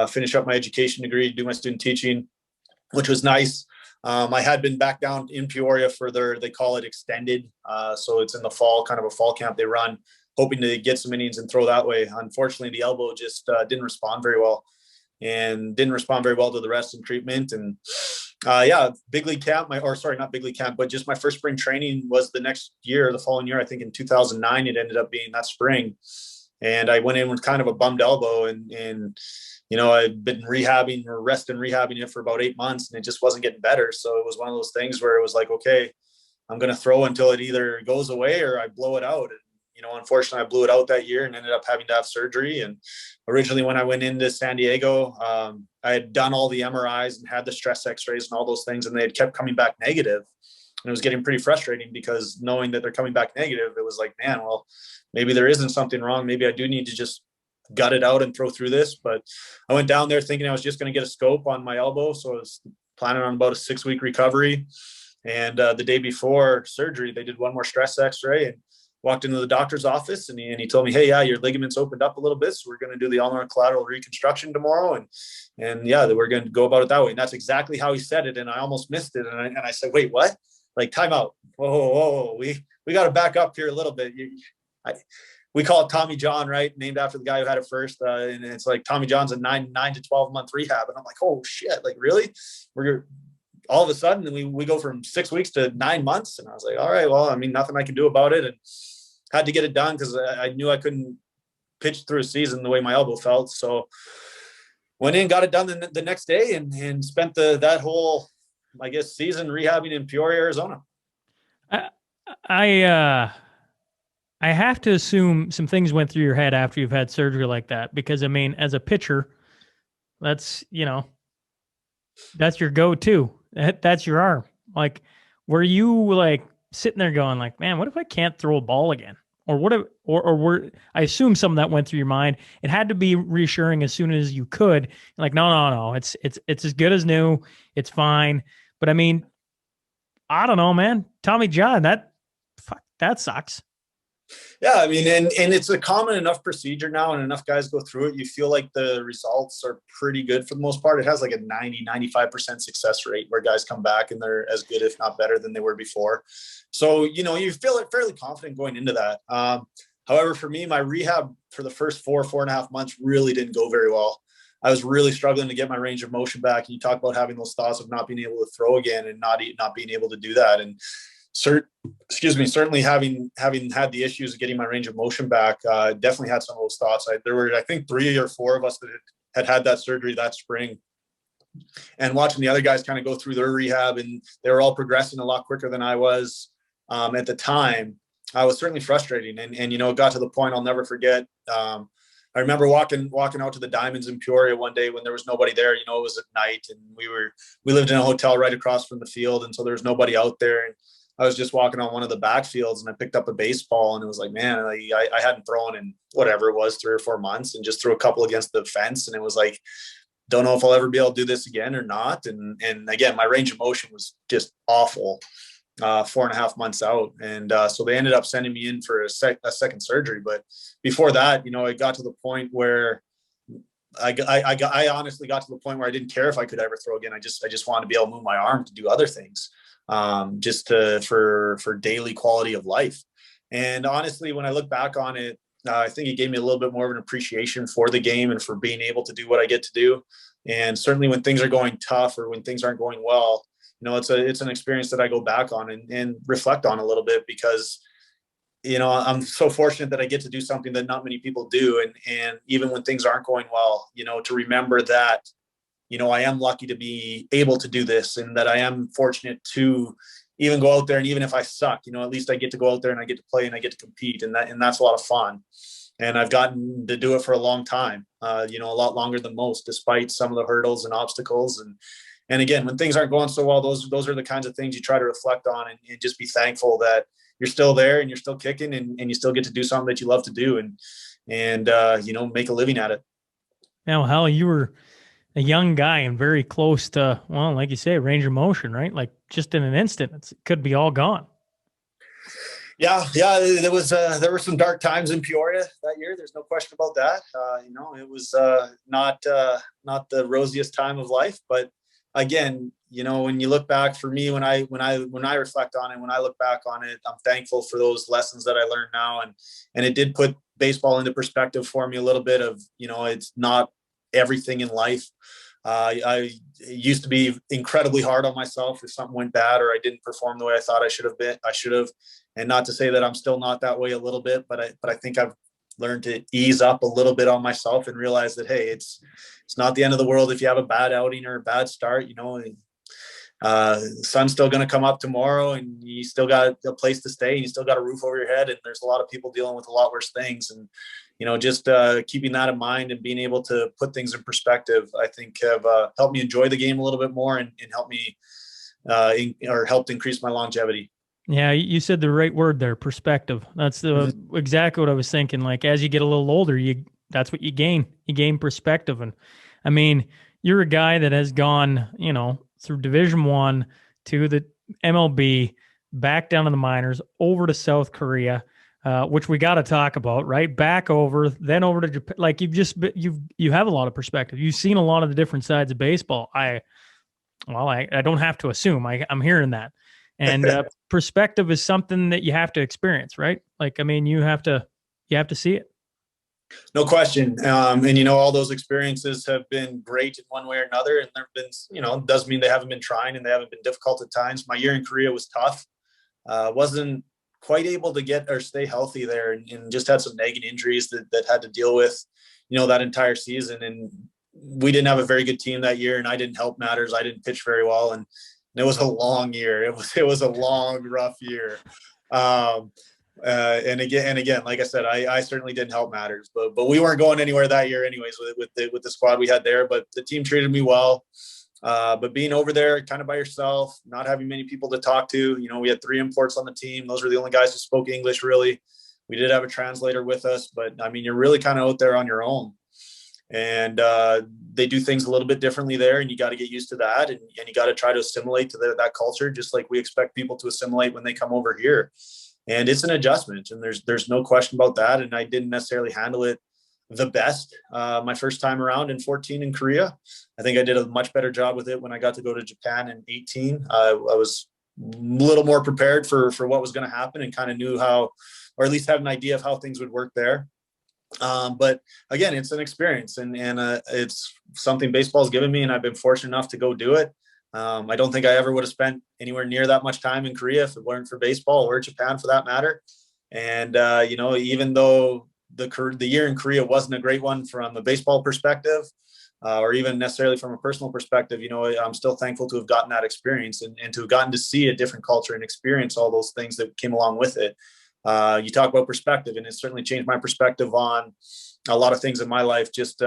finish up my education degree, do my student teaching, which was nice. I had been back down in Peoria for they call it extended. So it's in the fall, kind of a fall camp they run, hoping to get some innings and throw that way. Unfortunately, the elbow just didn't respond very well to the rest and treatment. And big league camp, not big league camp, but just my first spring training was the next year, the following year. I think in 2009, it ended up being that spring. And I went in with kind of a bummed elbow and I'd been rehabbing it for about 8 months and it just wasn't getting better. So it was one of those things where it was like, okay, I'm going to throw until it either goes away or I blow it out. And, unfortunately I blew it out that year and ended up having to have surgery. And originally when I went into San Diego, I had done all the MRIs and had the stress x-rays and all those things, and they had kept coming back negative. And it was getting pretty frustrating because knowing that they're coming back negative, it was like, man, well, maybe there isn't something wrong. Maybe I do need to just gut it out and throw through this. But I went down there thinking I was just going to get a scope on my elbow. So I was planning on about a 6-week recovery. And the day before surgery, they did one more stress x-ray and walked into the doctor's office and he told me, hey, your ligaments opened up a little bit. So we're going to do the ulnar collateral reconstruction tomorrow. And we're going to go about it that way. And that's exactly how he said it. And I almost missed it. And I said, wait, what? Like, time out. Whoa. We got to back up here a little bit. We call it Tommy John, right? Named after the guy who had it first. And it's like Tommy John's a 9 to 12 month rehab. And I'm like, oh shit, like really? We're all of a sudden we go from 6 weeks to 9 months. And I was like, all right, well, I mean, nothing I can do about it. And had to get it done because I knew I couldn't pitch through a season the way my elbow felt. So went in, got it done the next day and spent that whole, I guess, season rehabbing in Peoria, Arizona. I have to assume some things went through your head after you've had surgery like that, because I mean, as a pitcher, that's your go-to. That's your arm. Like, were you like sitting there going like, man, what if I can't throw a ball again? Or what if, or I assume some of that went through your mind. It had to be reassuring as soon as you could. Like, no. It's as good as new. It's fine. But I mean, I don't know, man. Tommy John, that sucks. Yeah, I mean, and it's a common enough procedure now and enough guys go through it. You feel like the results are pretty good for the most part. It has like a 95% success rate where guys come back and they're as good, if not better than they were before. So, you feel it fairly confident going into that. However, for me, my rehab for the first 4.5 months really didn't go very well. I was really struggling to get my range of motion back. And you talk about having those thoughts of not being able to throw again and not being able to do that. And certainly having had the issues of getting my range of motion back, definitely had some of those thoughts. There were, I think, 3 or 4 of us that had that surgery that spring, and watching the other guys kind of go through their rehab, and they were all progressing a lot quicker than I was at the time. I was certainly frustrating. And it got to the point I'll never forget. I remember walking out to the Diamonds in Peoria one day when there was nobody there. It was at night, and we lived in a hotel right across from the field. And so there was nobody out there. And I was just walking on one of the backfields and I picked up a baseball, and it was like, man, I hadn't thrown in whatever it was, 3 or 4 months, and just threw a couple against the fence. And it was like, don't know if I'll ever be able to do this again or not. And again, my range of motion was just awful 4.5 months out. And so they ended up sending me in for a second surgery. But before that, it got to the point where I honestly got to the point where I didn't care if I could ever throw again. I just wanted to be able to move my arm to do other things, for daily quality of life. And honestly, when I look back on it, I think it gave me a little bit more of an appreciation for the game and for being able to do what I get to do. And certainly when things are going tough or when things aren't going well, it's an experience that I go back on and reflect on a little bit, because I'm so fortunate that I get to do something that not many people do. And even when things aren't going well, to remember that, I am lucky to be able to do this, and that I am fortunate to even go out there. And even if I suck, at least I get to go out there and I get to play and I get to compete. And that's a lot of fun. And I've gotten to do it for a long time, a lot longer than most, despite some of the hurdles and obstacles. And again, when things aren't going so well, those are the kinds of things you try to reflect on and just be thankful that you're still there and you're still kicking and you still get to do something that you love to do and make a living at it. Now, Hal, you were a young guy and very close to, well, like you say, range of motion, right? Like just in an instant, it could be all gone. Yeah. There were some dark times in Peoria that year. There's no question about that. It was not the rosiest time of life, but again, when you look back, for me, when I reflect on it, when I look back on it, I'm thankful for those lessons that I learned now. And it did put baseball into perspective for me a little bit of, it's not everything in life. I used to be incredibly hard on myself if something went bad or I didn't perform the way I thought I should have. And not to say that I'm still not that way a little bit, but I think I've learned to ease up a little bit on myself and realize that, hey, it's not the end of the world if you have a bad outing or a bad start. The sun's still going to come up tomorrow, and you still got a place to stay, and you still got a roof over your head, and there's a lot of people dealing with a lot worse things. And just keeping that in mind and being able to put things in perspective, I think have helped me enjoy the game a little bit more and helped me helped increase my longevity. Yeah, you said the right word there, perspective. That's exactly what I was thinking. Like as you get a little older, that's what you gain. You gain perspective. And I mean, you're a guy that has gone, through Division I to the MLB, back down to the minors, over to South Korea, which we got to talk about, right? Back over, then over to Japan. Like you have a lot of perspective. You've seen a lot of the different sides of baseball. I don't have to assume. I'm hearing that. And perspective is something that you have to experience, right? Like, I mean, you have to see it. No question. And all those experiences have been great in one way or another. And there've been, doesn't mean they haven't been trying and they haven't been difficult at times. My year in Korea was tough. Wasn't quite able to get or stay healthy there, and just had some nagging injuries that had to deal with, that entire season. And we didn't have a very good team that year, and I didn't help matters. I didn't pitch very well. And it was a long year. It was a long, rough year. And again, like I said, I certainly didn't help matters, but we weren't going anywhere that year anyways with the squad we had there, but the team treated me well. But being over there kind of by yourself, not having many people to talk to, we had 3 imports on the team. Those were the only guys who spoke English, really. We did have a translator with us, but I mean, you're really kind of out there on your own. And they do things a little bit differently there, and you got to get used to that, and you got to try to assimilate to that culture, just like we expect people to assimilate when they come over here. And it's an adjustment, and there's no question about that. And I didn't necessarily handle it the best my first time around in 14 in Korea. I think I did a much better job with it when I got to go to Japan in 18. I was a little more prepared for what was going to happen and kind of knew how, or at least had an idea of how things would work there. But again, it's an experience, and it's something baseball's given me, and I've been fortunate enough to go do it. I don't think I ever would have spent anywhere near that much time in Korea if it weren't for baseball, or Japan for that matter. And, even though the year in Korea wasn't a great one from a baseball perspective, or even necessarily from a personal perspective, I'm still thankful to have gotten that experience and to have gotten to see a different culture and experience all those things that came along with it. You talk about perspective, and it certainly changed my perspective on a lot of things in my life, just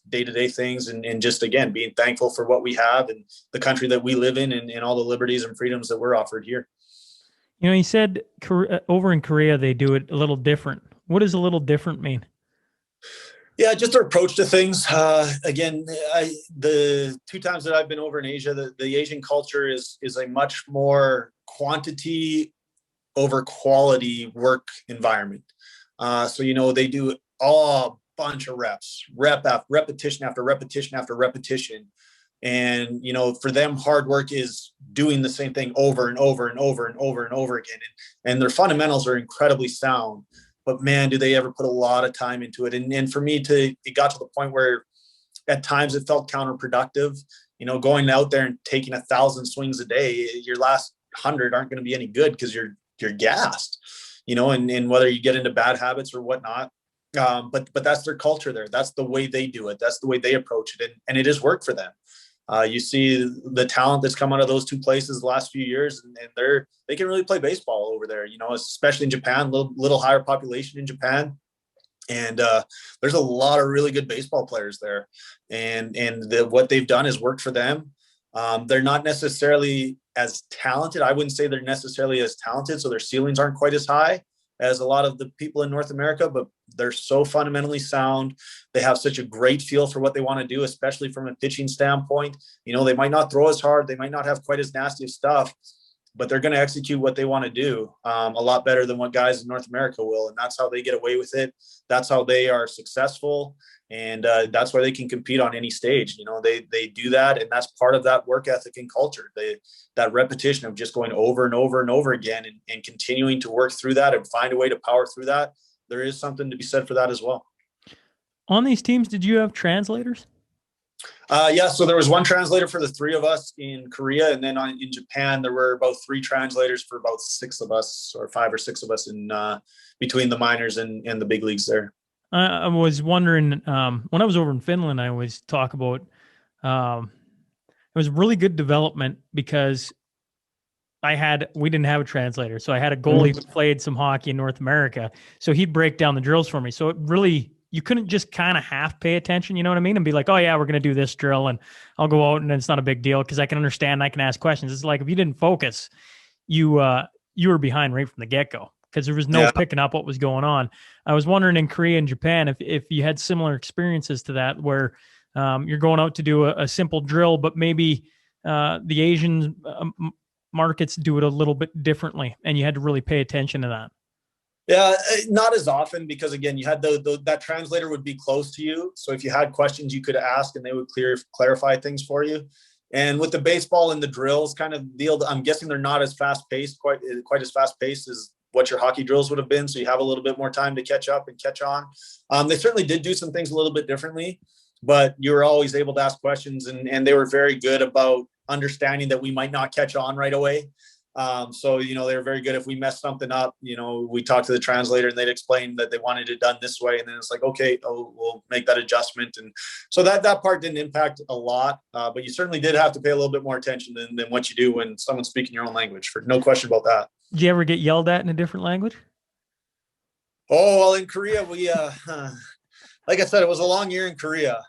day-to-day things, and just, again, being thankful for what we have and the country that we live in, and all the liberties and freedoms that we're offered here. You said over in Korea, they do it a little different. What does a little different mean? Yeah, just our approach to things. Again, the 2 times that I've been over in Asia, the Asian culture is a much more quantity over quality work environment. So, they do bunch of reps, repetition after repetition after repetition. And, you know, for them, hard work is doing the same thing over and over and over and over and over again. And their fundamentals are incredibly sound, but man, do they ever put a lot of time into it. And for me it got to the point where at times it felt counterproductive, you know, going out there and taking 1,000 swings a day, your last 100 aren't going to be any good because you're gassed, you know, and whether you get into bad habits or whatnot. But that's their culture there. That's the way they do it. That's the way they approach it. And it has worked for them. You see the talent that's come out of those two places the last few years, and they can really play baseball over there, you know, especially in Japan, little higher population in Japan. And there's a lot of really good baseball players there. And what they've done has worked for them. They're not necessarily as talented. I wouldn't say they're necessarily as talented, so their ceilings aren't quite as high as a lot of the people in North America, but they're so fundamentally sound. They have such a great feel for what they want to do, especially from a pitching standpoint. You know, they might not throw as hard, they might not have quite as nasty of stuff, but they're going to execute what they want to do a lot better than what guys in North America will. And that's how they get away with it. That's how they are successful. And that's why they can compete on any stage. You know, they do that. And that's part of that work ethic and culture. That repetition of just going over and over and over again and continuing to work through that and find a way to power through that. There is something to be said for that as well. On these teams, did you have translators? Yeah, so there was one translator for the three of us in Korea, and then in Japan there were about 3 translators for about 6 of us, or 5 or 6 of us in between the minors and the big leagues there. I was wondering, when I was over in Finland, I always talk about it was really good development because we didn't have a translator, so I had a goalie who played some hockey in North America, so he'd break down the drills for me. So it really, you couldn't just kind of half pay attention, you know what I mean? And be like, oh yeah, we're going to do this drill and I'll go out and it's not a big deal because I can understand, I can ask questions. It's like, if you didn't focus, you were behind right from the get-go because there was no picking up what was going on. I was wondering in Korea and Japan, if you had similar experiences to that, where you're going out to do a simple drill, but maybe the Asian markets do it a little bit differently and you had to really pay attention to that. Yeah, not as often because, again, you had that translator would be close to you. So if you had questions, you could ask and they would clarify things for you. And with the baseball and the drills kind of deal, I'm guessing they're not as fast-paced, quite as fast-paced as what your hockey drills would have been. So you have a little bit more time to catch up and catch on. They certainly did do some things a little bit differently, but you were always able to ask questions, and they were very good about understanding that we might not catch on right away. So, you know, they were very good. If we messed something up, you know, we talked to the translator and they'd explain that they wanted it done this way. And then it's like, okay, we'll make that adjustment. And so that part didn't impact a lot, but you certainly did have to pay a little bit more attention than what you do when someone's speaking your own language, for no question about that. Did you ever get yelled at in a different language? Oh, well, in Korea, we, like I said, it was a long year in Korea.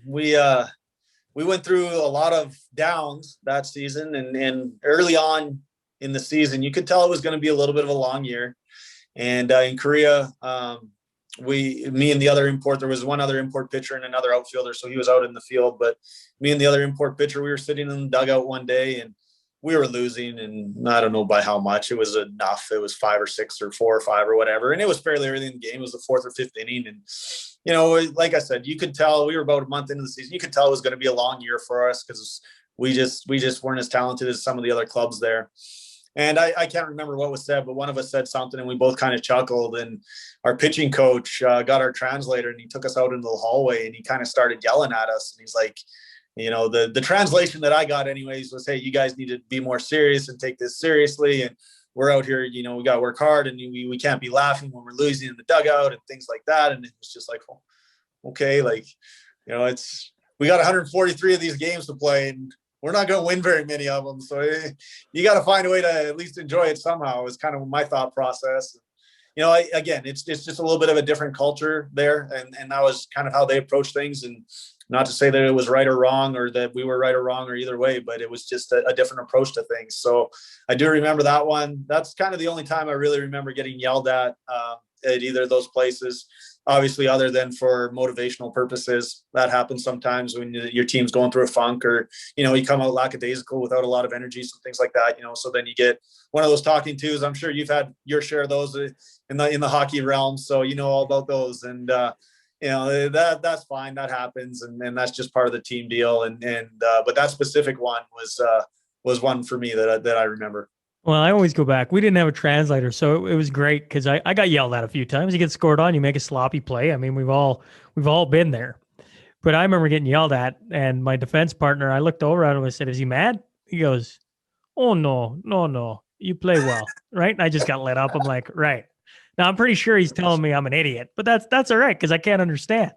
We went through a lot of downs that season, and early on in the season, you could tell it was going to be a little bit of a long year. And in Korea, me and the other import, there was one other import pitcher and another outfielder. So he was out in the field, but me and the other import pitcher, we were sitting in the dugout one day and we were losing, and I don't know by how much. It was enough. It was 5 or 6 or 4 or 5 or whatever. And it was fairly early in the game. It was the 4th or 5th inning. And, you know, like I said, you could tell we were about a month into the season. You could tell it was going to be a long year for us because we just weren't as talented as some of the other clubs there. And I can't remember what was said, but one of us said something and we both kind of chuckled, and our pitching coach got our translator and he took us out into the hallway and he kind of started yelling at us. And he's like, you know, the translation that I got anyways was, hey, you guys need to be more serious and take this seriously. And we're out here, you know, we got to work hard, and we can't be laughing when we're losing in the dugout and things like that. And it was just like, well, okay, like, you know, we got 143 of these games to play and we're not going to win very many of them. So you got to find a way to at least enjoy it somehow, is kind of my thought process. You know, again, it's just a little bit of a different culture there. And that was kind of how they approach things. And not to say that it was right or wrong, or that we were right or wrong, or either way, but it was just a different approach to things. So I do remember that one. That's kind of the only time I really remember getting yelled at either of those places. Obviously, other than for motivational purposes, that happens sometimes when your team's going through a funk, or, you know, you come out lackadaisical without a lot of energy, some things like that, you know, so then you get one of those talking tos. I'm sure you've had your share of those in the hockey realm. So, you know, all about those. And that's fine. That happens. And that's just part of the team deal. But that specific one was one for me that I remember. Well, I always go back. We didn't have a translator, so it was great because I got yelled at a few times. You get scored on, you make a sloppy play. I mean, we've all been there. But I remember getting yelled at, and my defense partner, I looked over at him and I said, "Is he mad?" He goes, "Oh no, you play well, right?" And I just got lit up. I'm like, right. Now I'm pretty sure he's telling me I'm an idiot, but that's all right because I can't understand.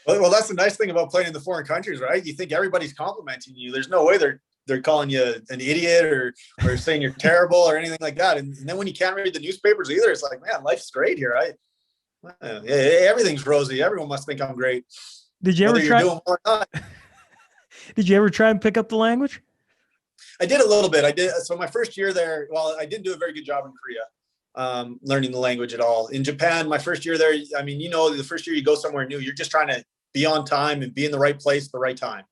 Well, that's the nice thing about playing in the foreign countries, right? You think everybody's complimenting you. There's no way they're calling you an idiot or saying you're terrible or anything like that. And then when you can't read the newspapers either, it's like, man, life's great here. Everything's rosy. Everyone must think I'm great. Did you ever try? Doing or not. Did you ever try and pick up the language? I did a little bit. I did. So my first year there, well, I didn't do a very good job in Korea, learning the language at all. In Japan, my first year there, I mean, the first year you go somewhere new, you're just trying to be on time and be in the right place at the right time.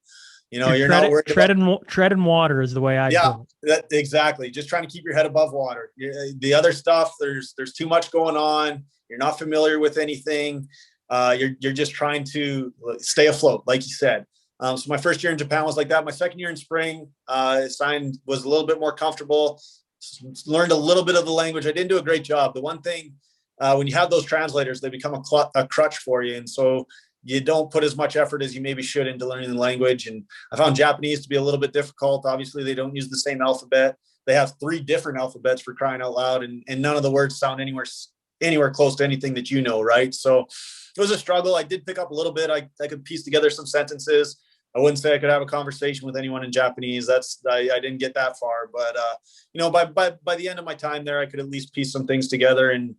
You're not worried treading water is the way I do it. Exactly. Just trying to keep your head above water. The other stuff, there's too much going on. You're not familiar with anything. You're just trying to stay afloat, like you said. So my first year in Japan was like that. My second year in spring, was a little bit more comfortable. Learned a little bit of the language. I didn't do a great job. The one thing, when you have those translators, they become a crutch for you. And so you don't put as much effort as you maybe should into learning the language. And I found Japanese to be a little bit difficult. Obviously, they don't use the same alphabet. They have 3 different alphabets, for crying out loud. And none of the words sound anywhere close to anything that right? So it was a struggle. I did pick up a little bit. I could piece together some sentences. I wouldn't say I could have a conversation with anyone in Japanese. I didn't get that far. But, by the end of my time there, I could at least piece some things together and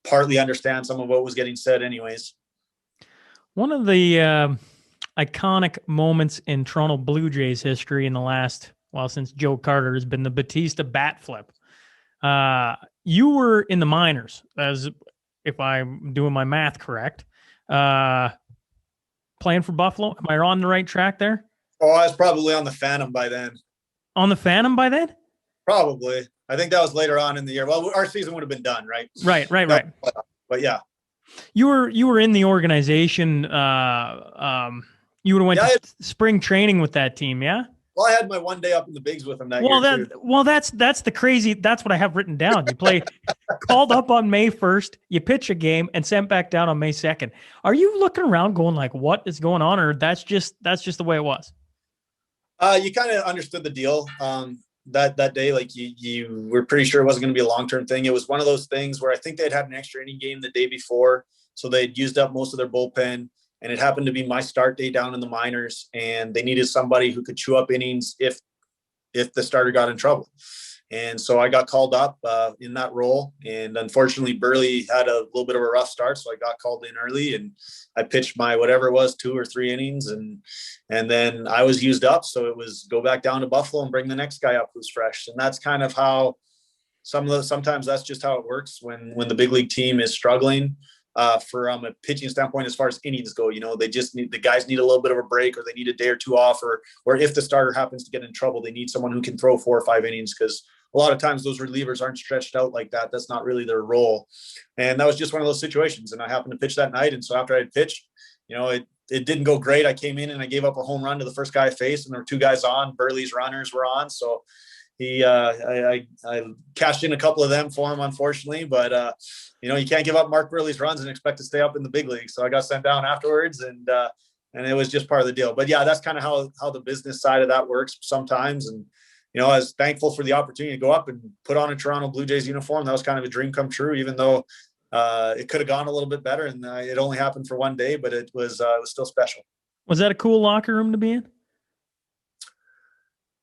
partly understand some of what was getting said anyways. One of the iconic moments in Toronto Blue Jays history in the last, since Joe Carter has been the Batista bat flip. You were in the minors, as if I'm doing my math correct, playing for Buffalo. Am I on the right track there? Oh, I was probably on the Phantom by then. On the Phantom by then? Probably. I think that was later on in the year. Well, our season would have been done, right? Right. But yeah. You were in the organization. You would have went to spring training with that team, yeah? Well, I had my one day up in the bigs with him that year too. Well, that's the crazy. That's what I have written down. You play called up on May 1st, you pitch a game, and sent back down on May 2nd. Are you looking around going like, what is going on, or that's just the way it was? You kind of understood the deal. That day, like you were pretty sure it wasn't going to be a long-term thing. It was one of those things where I think they'd had an extra inning game the day before, so they'd used up most of their bullpen, and it happened to be my start day down in the minors, and they needed somebody who could chew up innings if the starter got in trouble. And so I got called up in that role, and unfortunately Burley had a little bit of a rough start, so I got called in early, and I pitched my whatever it was 2 or 3 innings, and then I was used up, so it was go back down to Buffalo and bring the next guy up who's fresh. And that's kind of how sometimes that's just how it works when the big league team is struggling from a pitching standpoint. As far as innings go, they just the guys need a little bit of a break, or they need a day or two off, or if the starter happens to get in trouble, they need someone who can throw 4 or 5 innings, because a lot of times those relievers aren't stretched out like that. That's not really their role. And that was just one of those situations. And I happened to pitch that night. And so after I had pitched, it didn't go great. I came in and I gave up a home run to the first guy I faced, and there were 2 guys on. Burley's runners were on. So I cashed in a couple of them for him, unfortunately, but you can't give up Mark Burley's runs and expect to stay up in the big league. So I got sent down afterwards, and it was just part of the deal. But yeah, that's kind of how the business side of that works sometimes. And I was thankful for the opportunity to go up and put on a Toronto Blue Jays uniform. That was kind of a dream come true, even though it could have gone a little bit better, and it only happened for one day, but it was still special. Was that a cool locker room to be in?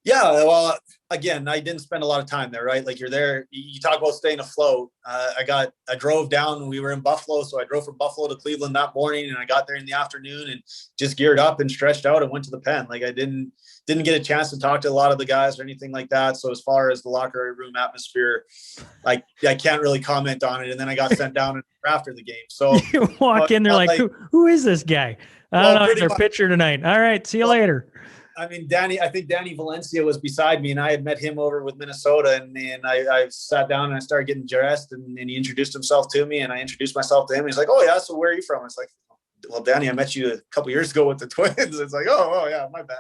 Yeah, well, again, I didn't spend a lot of time there, right? Like, you're there, you talk about staying afloat. I drove down, we were in Buffalo, so I drove from Buffalo to Cleveland that morning, and I got there in the afternoon and just geared up and stretched out and went to the pen. Like, I didn't get a chance to talk to a lot of the guys or anything like that. So as far as the locker room atmosphere, I can't really comment on it. And then I got sent down after the game. So you walk in, they're like, who is this guy? I don't know, it's our pitcher tonight. All right, see you later. I mean, I think Danny Valencia was beside me, and I had met him over with Minnesota, and I sat down and I started getting dressed, and he introduced himself to me, and I introduced myself to him. He's like, "Oh yeah, so where are you from?" It's like, well, Danny, I met you a couple years ago with the Twins. It's like, oh yeah, my bad.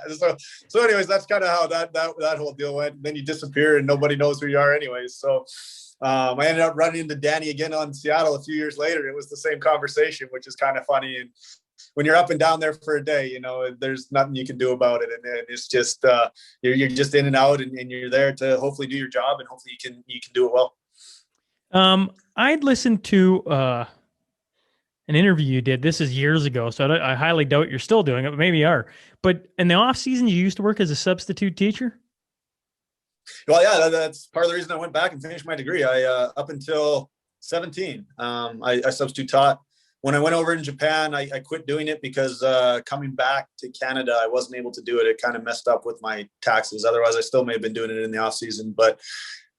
So anyways, that's kind of how that whole deal went. And then you disappear and nobody knows who you are anyways. So I ended up running into Danny again on Seattle a few years later. It was the same conversation, which is kind of funny. And when you're up and down there for a day, you know, there's nothing you can do about it. And it's just, you're just in and out, and you're there to hopefully do your job, and hopefully you can do it well. I'd listened to an interview you did. This is years ago, so I highly doubt you're still doing it, but maybe you are. But in the off season, you used to work as a substitute teacher? Well, yeah, that's part of the reason I went back and finished my degree. I up until 17, I substitute taught. When I went over in Japan, I quit doing it because coming back to Canada, I wasn't able to do it. It kind of messed up with my taxes. Otherwise, I still may have been doing it in the off season. But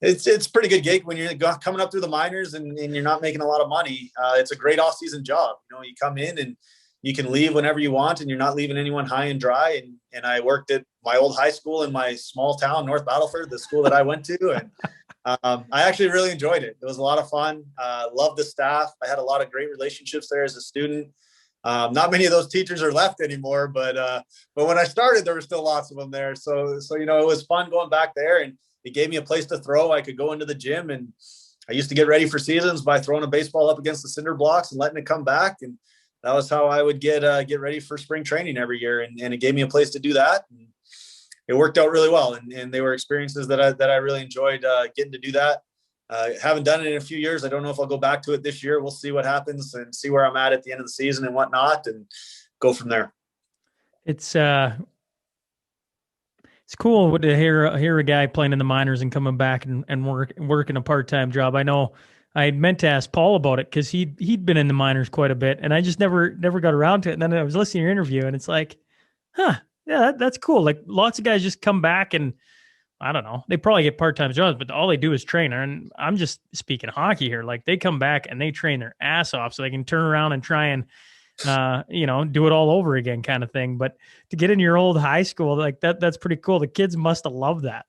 it's a pretty good gig when you're coming up through the minors and you're not making a lot of money. It's a great off season job. You know, you come in and you can leave whenever you want, and you're not leaving anyone high and dry. And I worked at my old high school in my small town, North Battleford, the school that I went to. And I actually really enjoyed it. It was a lot of fun. Loved the staff. I had a lot of great relationships there as a student. Not many of those teachers are left anymore, but when I started, there were still lots of them there. So, you know, it was fun going back there, and it gave me a place to throw. I could go into the gym, and I used to get ready for seasons by throwing a baseball up against the cinder blocks and letting it come back. And that was how I would get ready for spring training every year. And it gave me a place to do that. And it worked out really well. And they were experiences that I really enjoyed getting to do that. Haven't done it in a few years. I don't know if I'll go back to it this year. We'll see what happens and see where I'm at the end of the season and whatnot, and go from there. It's cool to hear a guy playing in the minors and coming back and working a part-time job. I know I had meant to ask Paul about it because he'd been in the minors quite a bit, and I just never got around to it. And then I was listening to your interview, and it's like, yeah, that's cool. Like, lots of guys just come back and, I don't know, they probably get part-time jobs, but all they do is train. And I'm just speaking hockey here. Like, they come back and they train their ass off so they can turn around and try and, do it all over again, kind of thing. But to get in your old high school, like that's pretty cool. The kids must have loved that.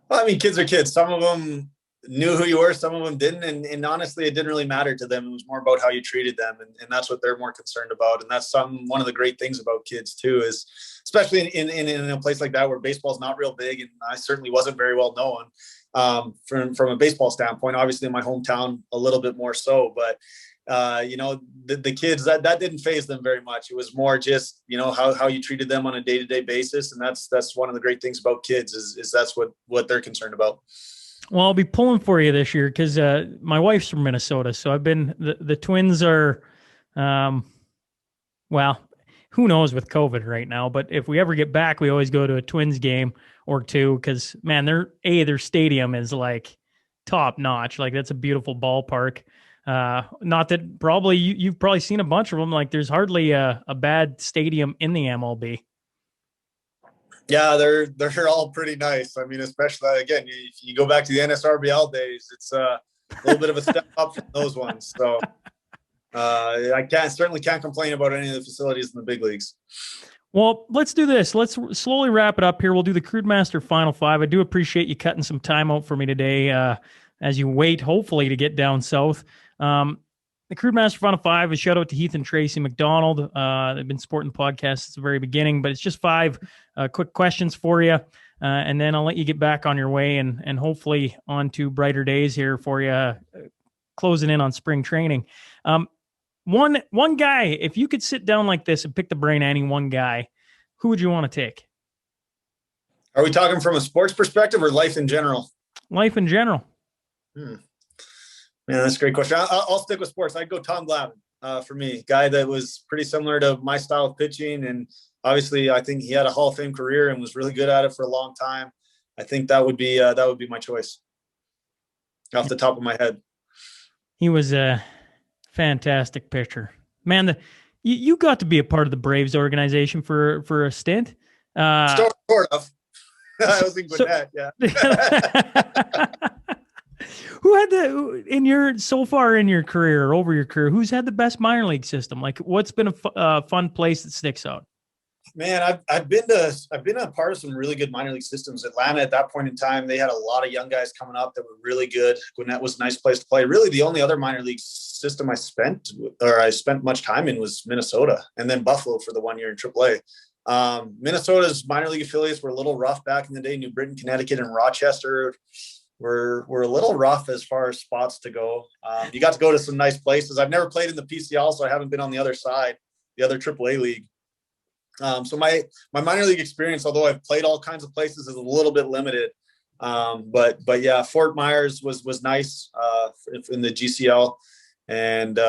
Well, I mean, kids are kids. Some of them knew who you were, some of them didn't. And honestly, it didn't really matter to them. It was more about how you treated them. And that's what they're more concerned about. And that's one of the great things about kids too, is especially in a place like that where baseball is not real big. And I certainly wasn't very well known from a baseball standpoint. Obviously in my hometown, a little bit more so, but the kids, that didn't faze them very much. It was more just, how you treated them on a day-to-day basis. And that's one of the great things about kids is that's what they're concerned about. Well, I'll be pulling for you this year because my wife's from Minnesota. So I've been, the Twins are, well, who knows with COVID right now, but if we ever get back, we always go to a Twins game or two because, man, their stadium is like top notch. Like, that's a beautiful ballpark. Not that probably you've probably seen a bunch of them. Like, there's hardly a bad stadium in the MLB. Yeah, they're all pretty nice. I mean, especially again, if you go back to the NSRBL days, it's a little bit of a step up from those ones. So I certainly can't complain about any of the facilities in the big leagues. Well, let's do this. Let's slowly wrap it up here. We'll do the Crude Master Final Five. I do appreciate you cutting some time out for me today as you wait, hopefully, to get down south. The Crude Master Final Five, a shout out to Heath and Tracy McDonald. They've been supporting the podcast since the very beginning, but it's just 5 quick questions for you. And then I'll let you get back on your way and hopefully on to brighter days here for you, closing in on spring training. One guy, if you could sit down like this and pick the brain of any one guy, who would you want to take? Are we talking from a sports perspective or life in general? Life in general. Man, that's a great question. I'll stick with sports. I'd go Tom Glavine for me, guy that was pretty similar to my style of pitching. And obviously I think he had a Hall of Fame career and was really good at it for a long time. I think that would be my choice off the top of my head. He was a Fantastic pitcher. Man, you got to be a part of the Braves organization for a stint. Sort of. I was in Gwinnett, yeah. Who had so far in your career or over your career, who's had the best minor league system? Like, what's been a fun place that sticks out? Man, I've been a part of some really good minor league systems. Atlanta at that point in time, they had a lot of young guys coming up that were really good. Gwinnett was a nice place to play. Really, the only other minor league system I spent much time in was Minnesota, and then Buffalo for the 1 year in AAA. Minnesota's minor league affiliates were a little rough back in the day. New Britain, Connecticut, and Rochester were a little rough as far as spots to go. You got to go to some nice places. I've never played in the PCL, so I haven't been on the other side, the other AAA league. So my minor league experience, although I've played all kinds of places, is a little bit limited. But yeah, Fort Myers was nice in the GCL. And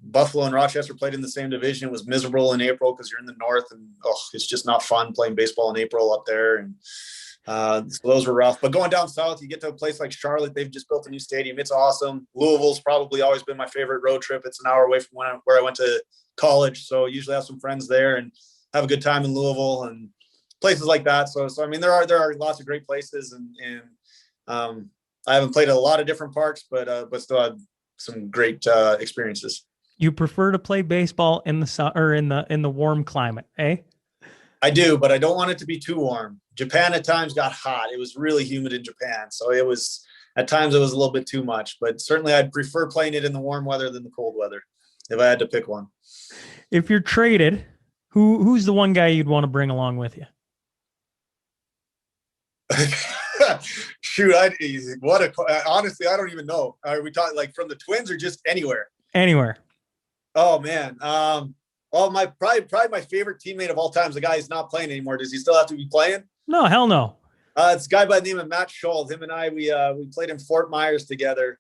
Buffalo and Rochester played in the same division. It was miserable in April because you're in the north, and it's just not fun playing baseball in April up there. And so those were rough. But going down south, you get to a place like Charlotte. They've just built a new stadium. It's awesome. Louisville's probably always been my favorite road trip. It's an hour away from where I went to college, so usually have some friends there and have a good time in Louisville and places like that. So I mean, there are lots of great places, and I haven't played at a lot of different parks, but still had some great experiences. You prefer to play baseball in the warm climate, eh? I do, but I don't want it to be too warm. Japan at times got hot. It was really humid in Japan, so at times it was a little bit too much. But certainly, I'd prefer playing it in the warm weather than the cold weather, if I had to pick one. If you're traded, who's the one guy you'd want to bring along with you? Shoot, honestly, I don't even know. Are we talking like from the Twins or just anywhere? Anywhere. Oh man. Well, probably my favorite teammate of all time is the guy who's not playing anymore. Does he still have to be playing? No, hell no. It's a guy by the name of Matt Scholl. Him and I, we played in Fort Myers together.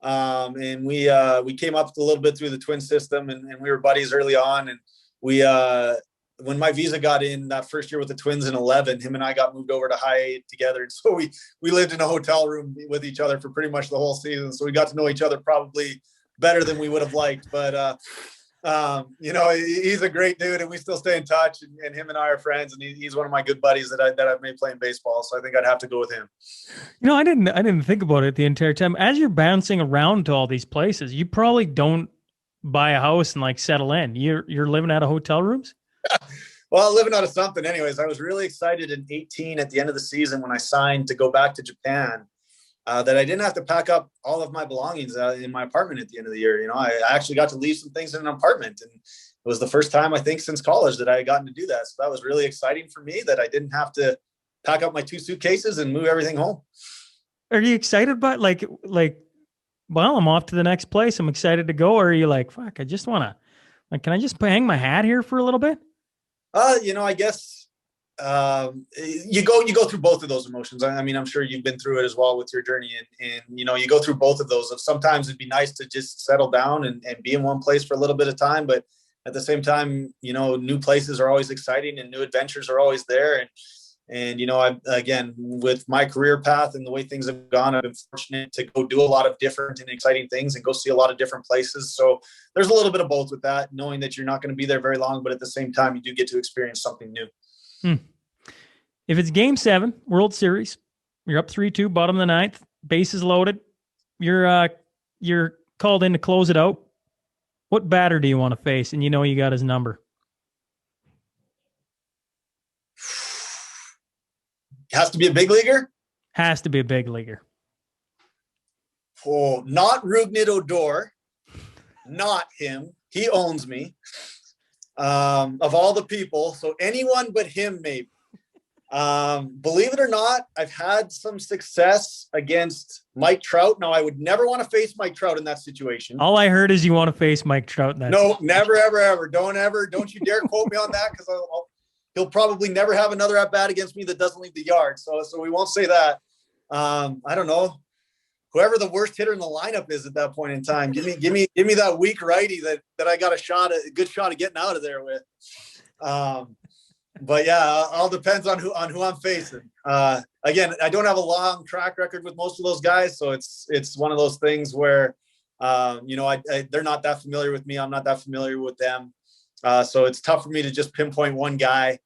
And we came up a little bit through the Twin system, and we were buddies early on. And when my visa got in that first year with the Twins in 2011, him and I got moved over to high A together. And so we lived in a hotel room with each other for pretty much the whole season. So we got to know each other probably better than we would have liked. But, he's a great dude, and we still stay in touch, and him and I are friends, and he's one of my good buddies that I've made playing baseball. So I think I'd have to go with him. I didn't think about it the entire time. As you're bouncing around to all these places, you probably don't buy a house and like settle in. You're living out of hotel rooms? Well, living out of something anyways. I was really excited in 2018 at the end of the season when I signed to go back to Japan, that I didn't have to pack up all of my belongings in my apartment at the end of the year. I actually got to leave some things in an apartment, and it was the first time I think since college that I had gotten to do that. So that was really exciting for me, that I didn't have to pack up my 2 suitcases and move everything home. Are you excited about like, well, I'm off to the next place, I'm excited to go? Or are you like, fuck, I just want to, can I just hang my hat here for a little bit? I guess you go through both of those emotions. I mean, I'm sure you've been through it as well with your journey, and you go through both of those. Sometimes it'd be nice to just settle down and be in one place for a little bit of time, but at the same time, new places are always exciting and new adventures are always there. And again, with my career path and the way things have gone, I've been fortunate to go do a lot of different and exciting things and go see a lot of different places. So there's a little bit of both with that, knowing that you're not going to be there very long, but at the same time, you do get to experience something new. If it's Game 7, World Series, you're up 3-2, bottom of the 9th, bases loaded, you're called in to close it out. What batter do you want to face? And you got his number. Has to be a big leaguer? Has to be a big leaguer. Oh, not Rougned Odor. Not him. He owns me. Of all the people. So anyone but him, maybe. Believe it or not, I've had some success against Mike Trout. Now, I would never want to face Mike Trout in that situation. All I heard is you want to face Mike Trout in that situation. Never, ever, ever. Don't you dare quote me on that, because he'll probably never have another at bat against me that doesn't leave the yard. So we won't say that. I don't know. Whoever the worst hitter in the lineup is at that point in time, give me that weak righty that I got a good shot of getting out of there with. But yeah, all depends on who I'm facing. Again, I don't have a long track record with most of those guys, so it's one of those things where they're not that familiar with me. I'm not that familiar with them. So it's tough for me to just pinpoint one guy.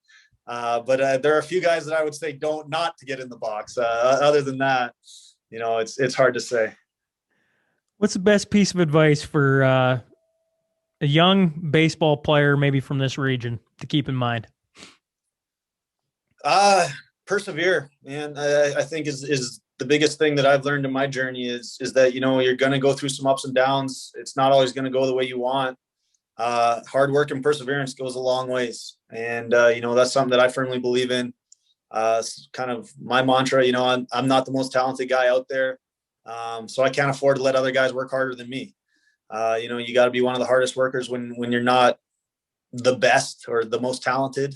But there are a few guys that I would say not to get in the box. Other than that, it's hard to say. What's the best piece of advice for a young baseball player, maybe from this region, to keep in mind? Persevere, man. I think is the biggest thing that I've learned in my journey is that, you're going to go through some ups and downs. It's not always going to go the way you want. Hard work and perseverance goes a long ways. And, that's something that I firmly believe in. It's kind of my mantra. I'm not the most talented guy out there. So I can't afford to let other guys work harder than me. You got to be one of the hardest workers when you're not the best or the most talented.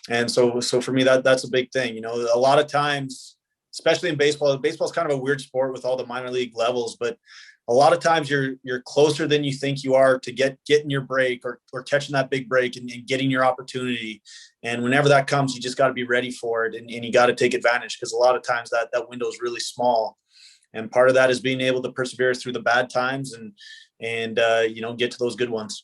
And so for me, that's a big thing. A lot of times, especially in baseball's kind of a weird sport with all the minor league levels, but a lot of times you're closer than you think you are to getting your break or catching that big break and getting your opportunity. And whenever that comes, you just got to be ready for it. And you got to take advantage, because a lot of times that window is really small. And part of that is being able to persevere through the bad times and get to those good ones.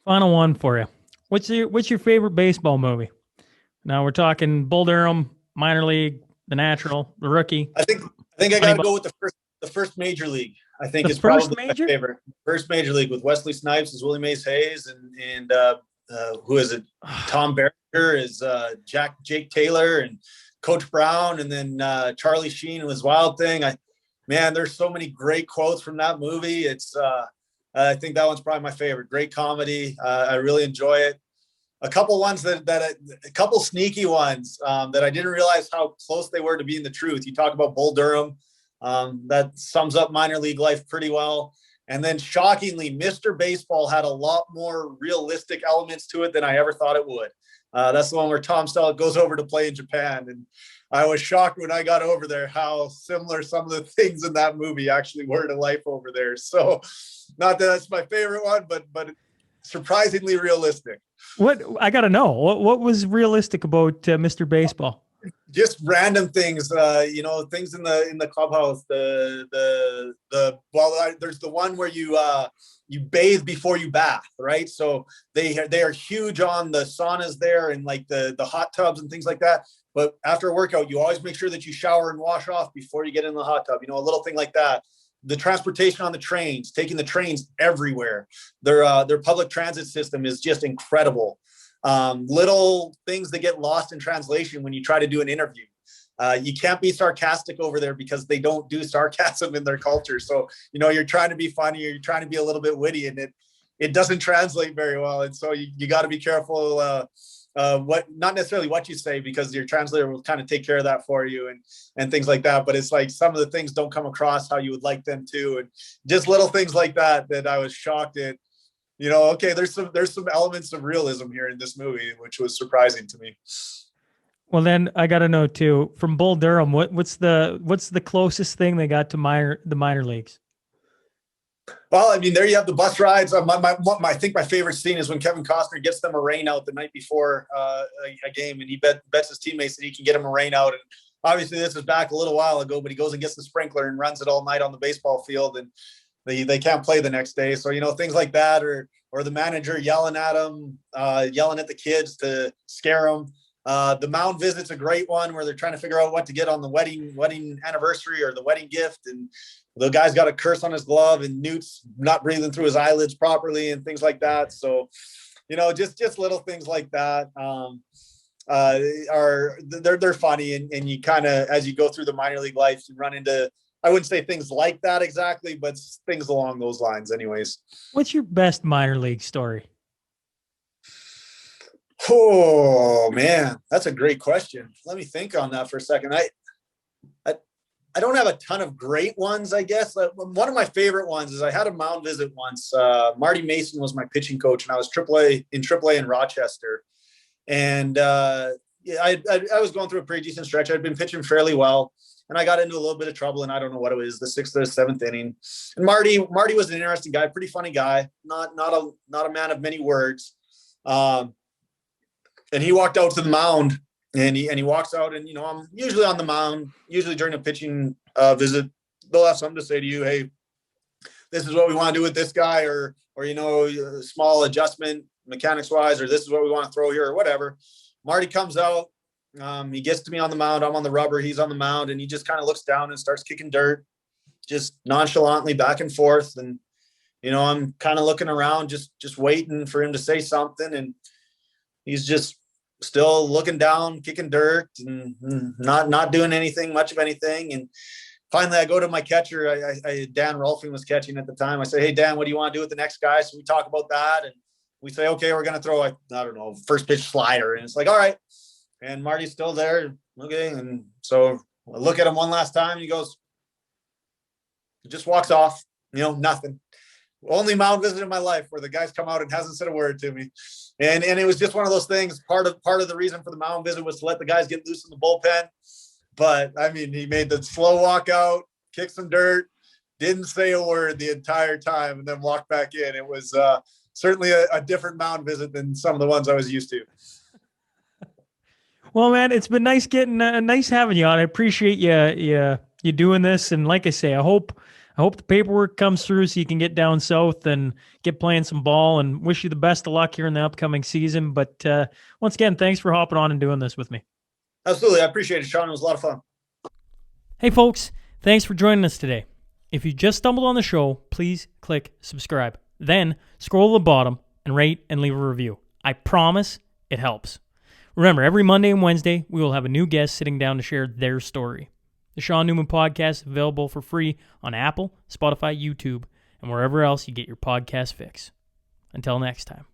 Final one for you. What's your favorite baseball movie? Now we're talking Bull Durham, minor league, The Natural, The Rookie. I think I got to go with the first major league. I think is probably my favorite. First major league with Wesley Snipes as Willie Mays Hayes and who is it? Tom Berenger is Jake Taylor and Coach Brown, and then Charlie Sheen was Wild Thing. There's so many great quotes from that movie. It's I think that one's probably my favorite. Great comedy. I really enjoy it. A couple ones a couple sneaky ones that I didn't realize how close they were to being the truth. You talk about Bull Durham. That sums up minor league life pretty well. And then shockingly, Mr. Baseball had a lot more realistic elements to it than I ever thought it would. That's the one where Tom Selleck goes over to play in Japan. And I was shocked when I got over there how similar some of the things in that movie actually were to life over there. So not that that's my favorite one, but surprisingly realistic. What I got to know, what was realistic about Mr. Baseball? Just random things, things in the clubhouse. There's the one where you bathe before you bath, right? So they are huge on the saunas there and like the hot tubs and things like that. But after a workout, you always make sure that you shower and wash off before you get in the hot tub. A little thing like that. The transportation on the trains, taking the trains everywhere. Their public transit system is just incredible. Little things that get lost in translation when you try to do an interview. You can't be sarcastic over there because they don't do sarcasm in their culture. So, you're trying to be funny or you're trying to be a little bit witty, and it doesn't translate very well. And so you got to be careful not necessarily what you say, because your translator will kind of take care of that for you and things like that. But it's like some of the things don't come across how you would like them to, and just little things like that I was shocked at. Okay, there's some elements of realism here in this movie, which was surprising to me. Well, then I got to know too, from Bull Durham, what's the closest thing they got to the minor leagues? Well, there you have the bus rides. I think my favorite scene is when Kevin Costner gets them a rain out the night before a game, and he bets his teammates that he can get him a rain out. And obviously this was back a little while ago, but he goes and gets the sprinkler and runs it all night on the baseball field, and they can't play the next day. So, things like that, or the manager yelling at them, yelling at the kids to scare them. The mound visit's a great one where they're trying to figure out what to get on the wedding anniversary or the wedding gift. And the guy's got a curse on his glove and Newt's not breathing through his eyelids properly and things like that. So, just little things like that they're funny. And you kind of, as you go through the minor league life, you run into, I wouldn't say things like that exactly, but things along those lines anyways. What's your best minor league story? Oh man, that's a great question. Let me think on that for a second. I don't have a ton of great ones, I guess. One of my favorite ones is I had a mound visit once. Marty Mason was my pitching coach, and I was AAA in Rochester. And I was going through a pretty decent stretch. I'd been pitching fairly well, and I got into a little bit of trouble, and I don't know what it was, the 6th or 7th inning. And Marty was an interesting guy, pretty funny guy, not a man of many words. And he walked out to the mound. And he walks out, and I'm usually on the mound. Usually during a pitching visit, they'll have something to say to you. Hey, this is what we want to do with this guy, or a small adjustment mechanics wise, or this is what we want to throw here, or whatever. Marty comes out. He gets to me on the mound. I'm on the rubber. He's on the mound, and he just kind of looks down and starts kicking dirt, just nonchalantly back and forth. And I'm kind of looking around, just waiting for him to say something, and he's just still looking down, kicking dirt, and not doing anything, much of anything. And finally, I go to my catcher. Dan Rolfing was catching at the time. I say, "Hey, Dan, what do you want to do with the next guy?" So we talk about that, and we say, "Okay, we're going to throw I don't know, first pitch slider." And it's like, "All right." And Marty's still there. Okay. And so I look at him one last time. He goes, he just walks off, nothing. Only mound visit in my life where the guy's come out and hasn't said a word to me. And it was just one of those things. Part of the reason for the mound visit was to let the guys get loose in the bullpen. But I mean, he made the slow walk out, kicked some dirt, didn't say a word the entire time, and then walked back in. It was certainly a different mound visit than some of the ones I was used to. Well, man, it's been nice nice having you on. I appreciate you doing this. And like I say, I hope the paperwork comes through so you can get down south and get playing some ball, and wish you the best of luck here in the upcoming season. But once again, thanks for hopping on and doing this with me. Absolutely. I appreciate it, Sean. It was a lot of fun. Hey, folks, thanks for joining us today. If you just stumbled on the show, please click subscribe. Then scroll to the bottom and rate and leave a review. I promise it helps. Remember, every Monday and Wednesday, we will have a new guest sitting down to share their story. The Sean Newman Podcast is available for free on Apple, Spotify, YouTube, and wherever else you get your podcast fix. Until next time.